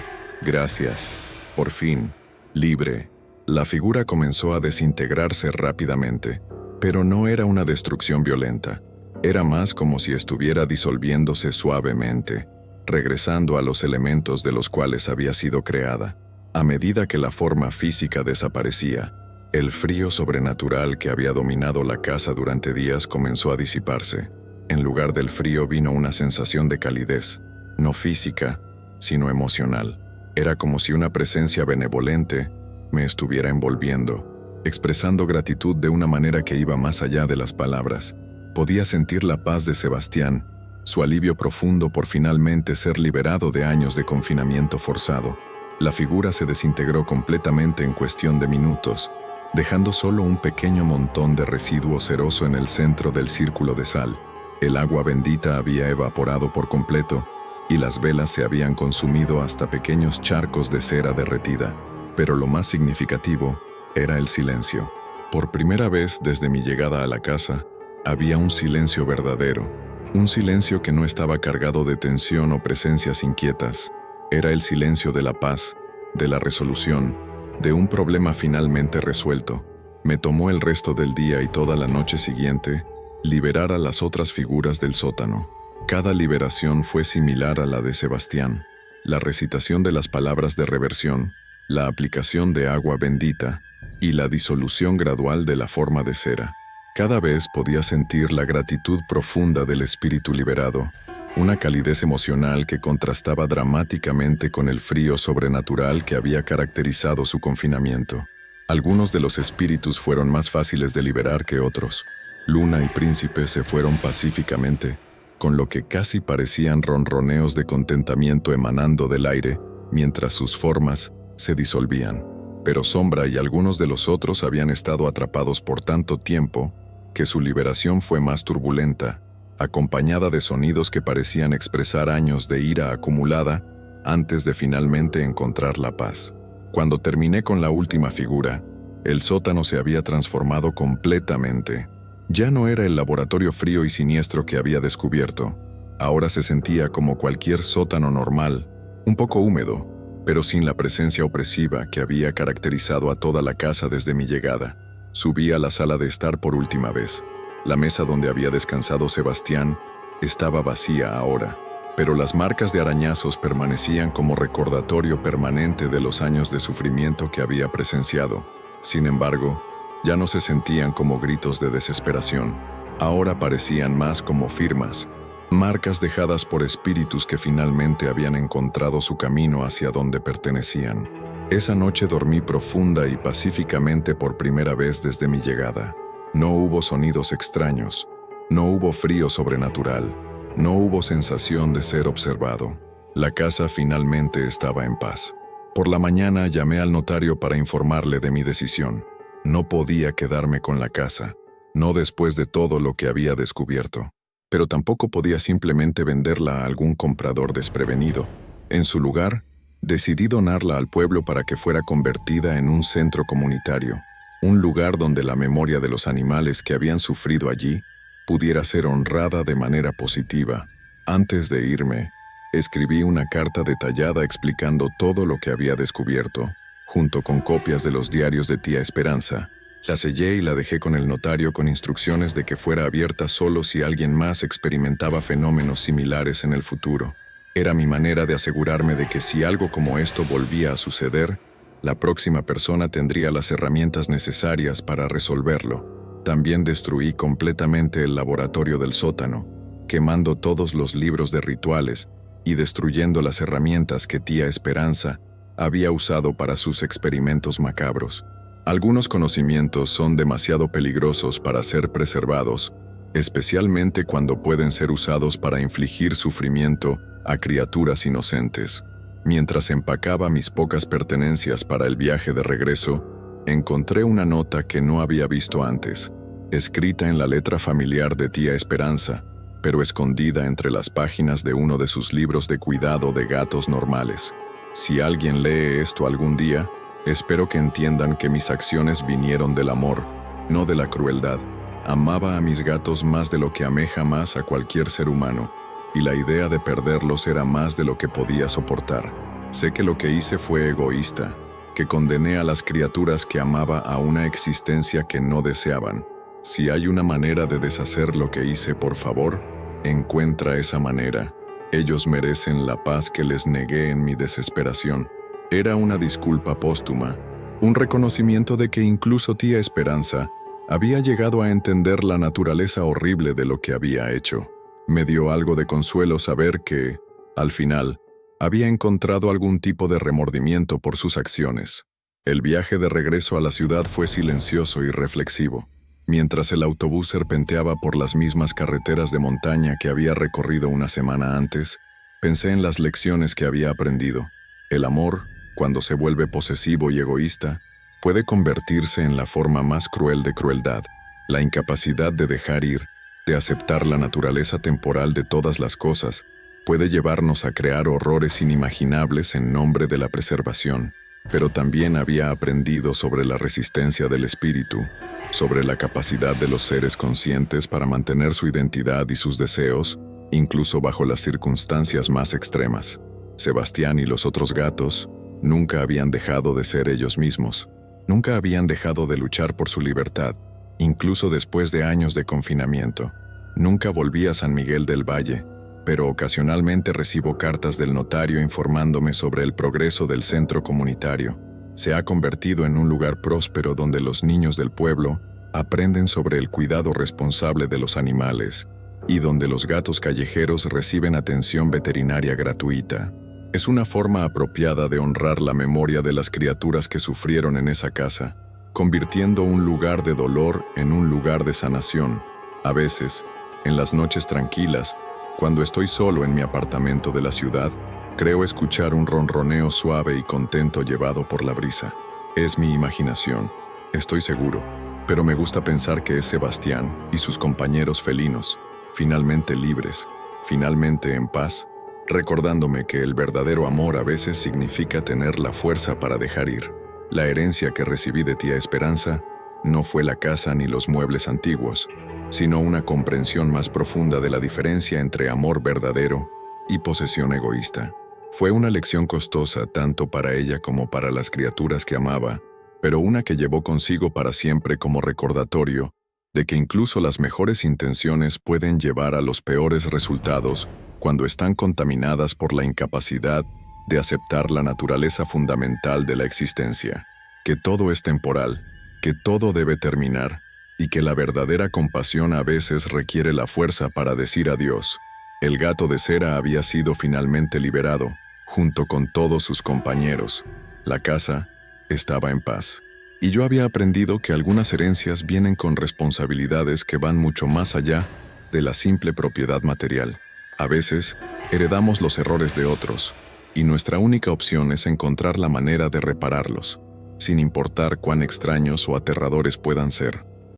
«Gracias. Por fin. Libre». La figura comenzó a desintegrarse rápidamente, pero no era una destrucción violenta. Era más como si estuviera disolviéndose suavemente, regresando a los elementos de los cuales había sido creada. A medida que la forma física desaparecía, el frío sobrenatural que había dominado la casa durante días comenzó a disiparse. En lugar del frío vino una sensación de calidez, no física, sino emocional. Era como si una presencia benevolente me estuviera envolviendo. expresando gratitud de una manera que iba más allá de las palabras. Podía sentir la paz de Sebastián, su alivio profundo por finalmente ser liberado de años de confinamiento forzado. La figura se desintegró completamente en cuestión de minutos, dejando solo un pequeño montón de residuo ceroso en el centro del círculo de sal. El agua bendita había evaporado por completo y las velas se habían consumido hasta pequeños charcos de cera derretida. Pero lo más significativo era el silencio. Por primera vez desde mi llegada a la casa, había un silencio verdadero, un silencio que no estaba cargado de tensión o presencias inquietas. Era el silencio de la paz, de la resolución, de un problema finalmente resuelto. Me tomó el resto del día y toda la noche siguiente liberar a las otras figuras del sótano. Cada liberación fue similar a la de Sebastián. La recitación de las palabras de reversión, la aplicación de agua bendita y la disolución gradual de la forma de cera. Cada vez podía sentir la gratitud profunda del espíritu liberado, una calidez emocional que contrastaba dramáticamente con el frío sobrenatural que había caracterizado su confinamiento. Algunos de los espíritus fueron más fáciles de liberar que otros. Luna y Príncipe se fueron pacíficamente, con lo que casi parecían ronroneos de contentamiento emanando del aire, mientras sus formas se disolvían. Pero Sombra y algunos de los otros habían estado atrapados por tanto tiempo que su liberación fue más turbulenta, acompañada de sonidos que parecían expresar años de ira acumulada antes de finalmente encontrar la paz. Cuando terminé con la última figura, el sótano se había transformado completamente. Ya no era el laboratorio frío y siniestro que había descubierto. Ahora se sentía como cualquier sótano normal, un poco húmedo, pero sin la presencia opresiva que había caracterizado a toda la casa desde mi llegada. Subí a la sala de estar por última vez. La mesa donde había descansado Sebastián estaba vacía ahora, pero las marcas de arañazos permanecían como recordatorio permanente de los años de sufrimiento que había presenciado. Sin embargo, ya no se sentían como gritos de desesperación. Ahora parecían más como firmas, marcas dejadas por espíritus que finalmente habían encontrado su camino hacia donde pertenecían. Esa noche dormí profunda y pacíficamente por primera vez desde mi llegada. No hubo sonidos extraños, no hubo frío sobrenatural, no hubo sensación de ser observado. La casa finalmente estaba en paz. Por la mañana llamé al notario para informarle de mi decisión. No podía quedarme con la casa, no después de todo lo que había descubierto. Pero tampoco podía simplemente venderla a algún comprador desprevenido. En su lugar, decidí donarla al pueblo para que fuera convertida en un centro comunitario, un lugar donde la memoria de los animales que habían sufrido allí pudiera ser honrada de manera positiva. Antes de irme, escribí una carta detallada explicando todo lo que había descubierto, junto con copias de los diarios de tía Esperanza. La sellé y la dejé con el notario con instrucciones de que fuera abierta solo si alguien más experimentaba fenómenos similares en el futuro. Era mi manera de asegurarme de que si algo como esto volvía a suceder, la próxima persona tendría las herramientas necesarias para resolverlo. También destruí completamente el laboratorio del sótano, quemando todos los libros de rituales y destruyendo las herramientas que tía Esperanza había usado para sus experimentos macabros. Algunos conocimientos son demasiado peligrosos para ser preservados, especialmente cuando pueden ser usados para infligir sufrimiento a criaturas inocentes. Mientras empacaba mis pocas pertenencias para el viaje de regreso, encontré una nota que no había visto antes, escrita en la letra familiar de tía Esperanza, pero escondida entre las páginas de uno de sus libros de cuidado de gatos normales. Si alguien lee esto algún día, espero que entiendan que mis acciones vinieron del amor, no de la crueldad. Amaba a mis gatos más de lo que amé jamás a cualquier ser humano, y la idea de perderlos era más de lo que podía soportar. Sé que lo que hice fue egoísta, que condené a las criaturas que amaba a una existencia que no deseaban. Si hay una manera de deshacer lo que hice, por favor, encuentra esa manera. Ellos merecen la paz que les negué en mi desesperación. Era una disculpa póstuma, un reconocimiento de que incluso tía Esperanza había llegado a entender la naturaleza horrible de lo que había hecho. Me dio algo de consuelo saber que, al final, había encontrado algún tipo de remordimiento por sus acciones. El viaje de regreso a la ciudad fue silencioso y reflexivo. Mientras el autobús serpenteaba por las mismas carreteras de montaña que había recorrido una semana antes, pensé en las lecciones que había aprendido. El amor, cuando se vuelve posesivo y egoísta, puede convertirse en la forma más cruel de crueldad. La incapacidad de dejar ir, de aceptar la naturaleza temporal de todas las cosas, puede llevarnos a crear horrores inimaginables en nombre de la preservación. Pero también había aprendido sobre la resistencia del espíritu, sobre la capacidad de los seres conscientes para mantener su identidad y sus deseos, incluso bajo las circunstancias más extremas. Sebastián y los otros gatos nunca habían dejado de ser ellos mismos, nunca habían dejado de luchar por su libertad, incluso después de años de confinamiento. Nunca volví a San Miguel del Valle, pero ocasionalmente recibo cartas del notario informándome sobre el progreso del centro comunitario. Se ha convertido en un lugar próspero donde los niños del pueblo aprenden sobre el cuidado responsable de los animales y donde los gatos callejeros reciben atención veterinaria gratuita. Es una forma apropiada de honrar la memoria de las criaturas que sufrieron en esa casa, convirtiendo un lugar de dolor en un lugar de sanación. A veces, en las noches tranquilas, cuando estoy solo en mi apartamento de la ciudad, creo escuchar un ronroneo suave y contento llevado por la brisa. Es mi imaginación, estoy seguro, pero me gusta pensar que es Sebastián y sus compañeros felinos, finalmente libres, finalmente en paz, recordándome que el verdadero amor a veces significa tener la fuerza para dejar ir. La herencia que recibí de tía Esperanza no fue la casa ni los muebles antiguos, sino una comprensión más profunda de la diferencia entre amor verdadero y posesión egoísta. Fue una lección costosa tanto para ella como para las criaturas que amaba, pero una que llevó consigo para siempre como recordatorio de que incluso las mejores intenciones pueden llevar a los peores resultados cuando están contaminadas por la incapacidad de aceptar la naturaleza fundamental de la existencia, que todo es temporal, que todo debe terminar, y que la verdadera compasión a veces requiere la fuerza para decir adiós. El gato de cera había sido finalmente liberado, junto con todos sus compañeros. La casa estaba en paz. Y yo había aprendido que algunas herencias vienen con responsabilidades que van mucho más allá de la simple propiedad material. A veces, heredamos los errores de otros, y nuestra única opción es encontrar la manera de repararlos, sin importar cuán extraños o aterradores puedan ser.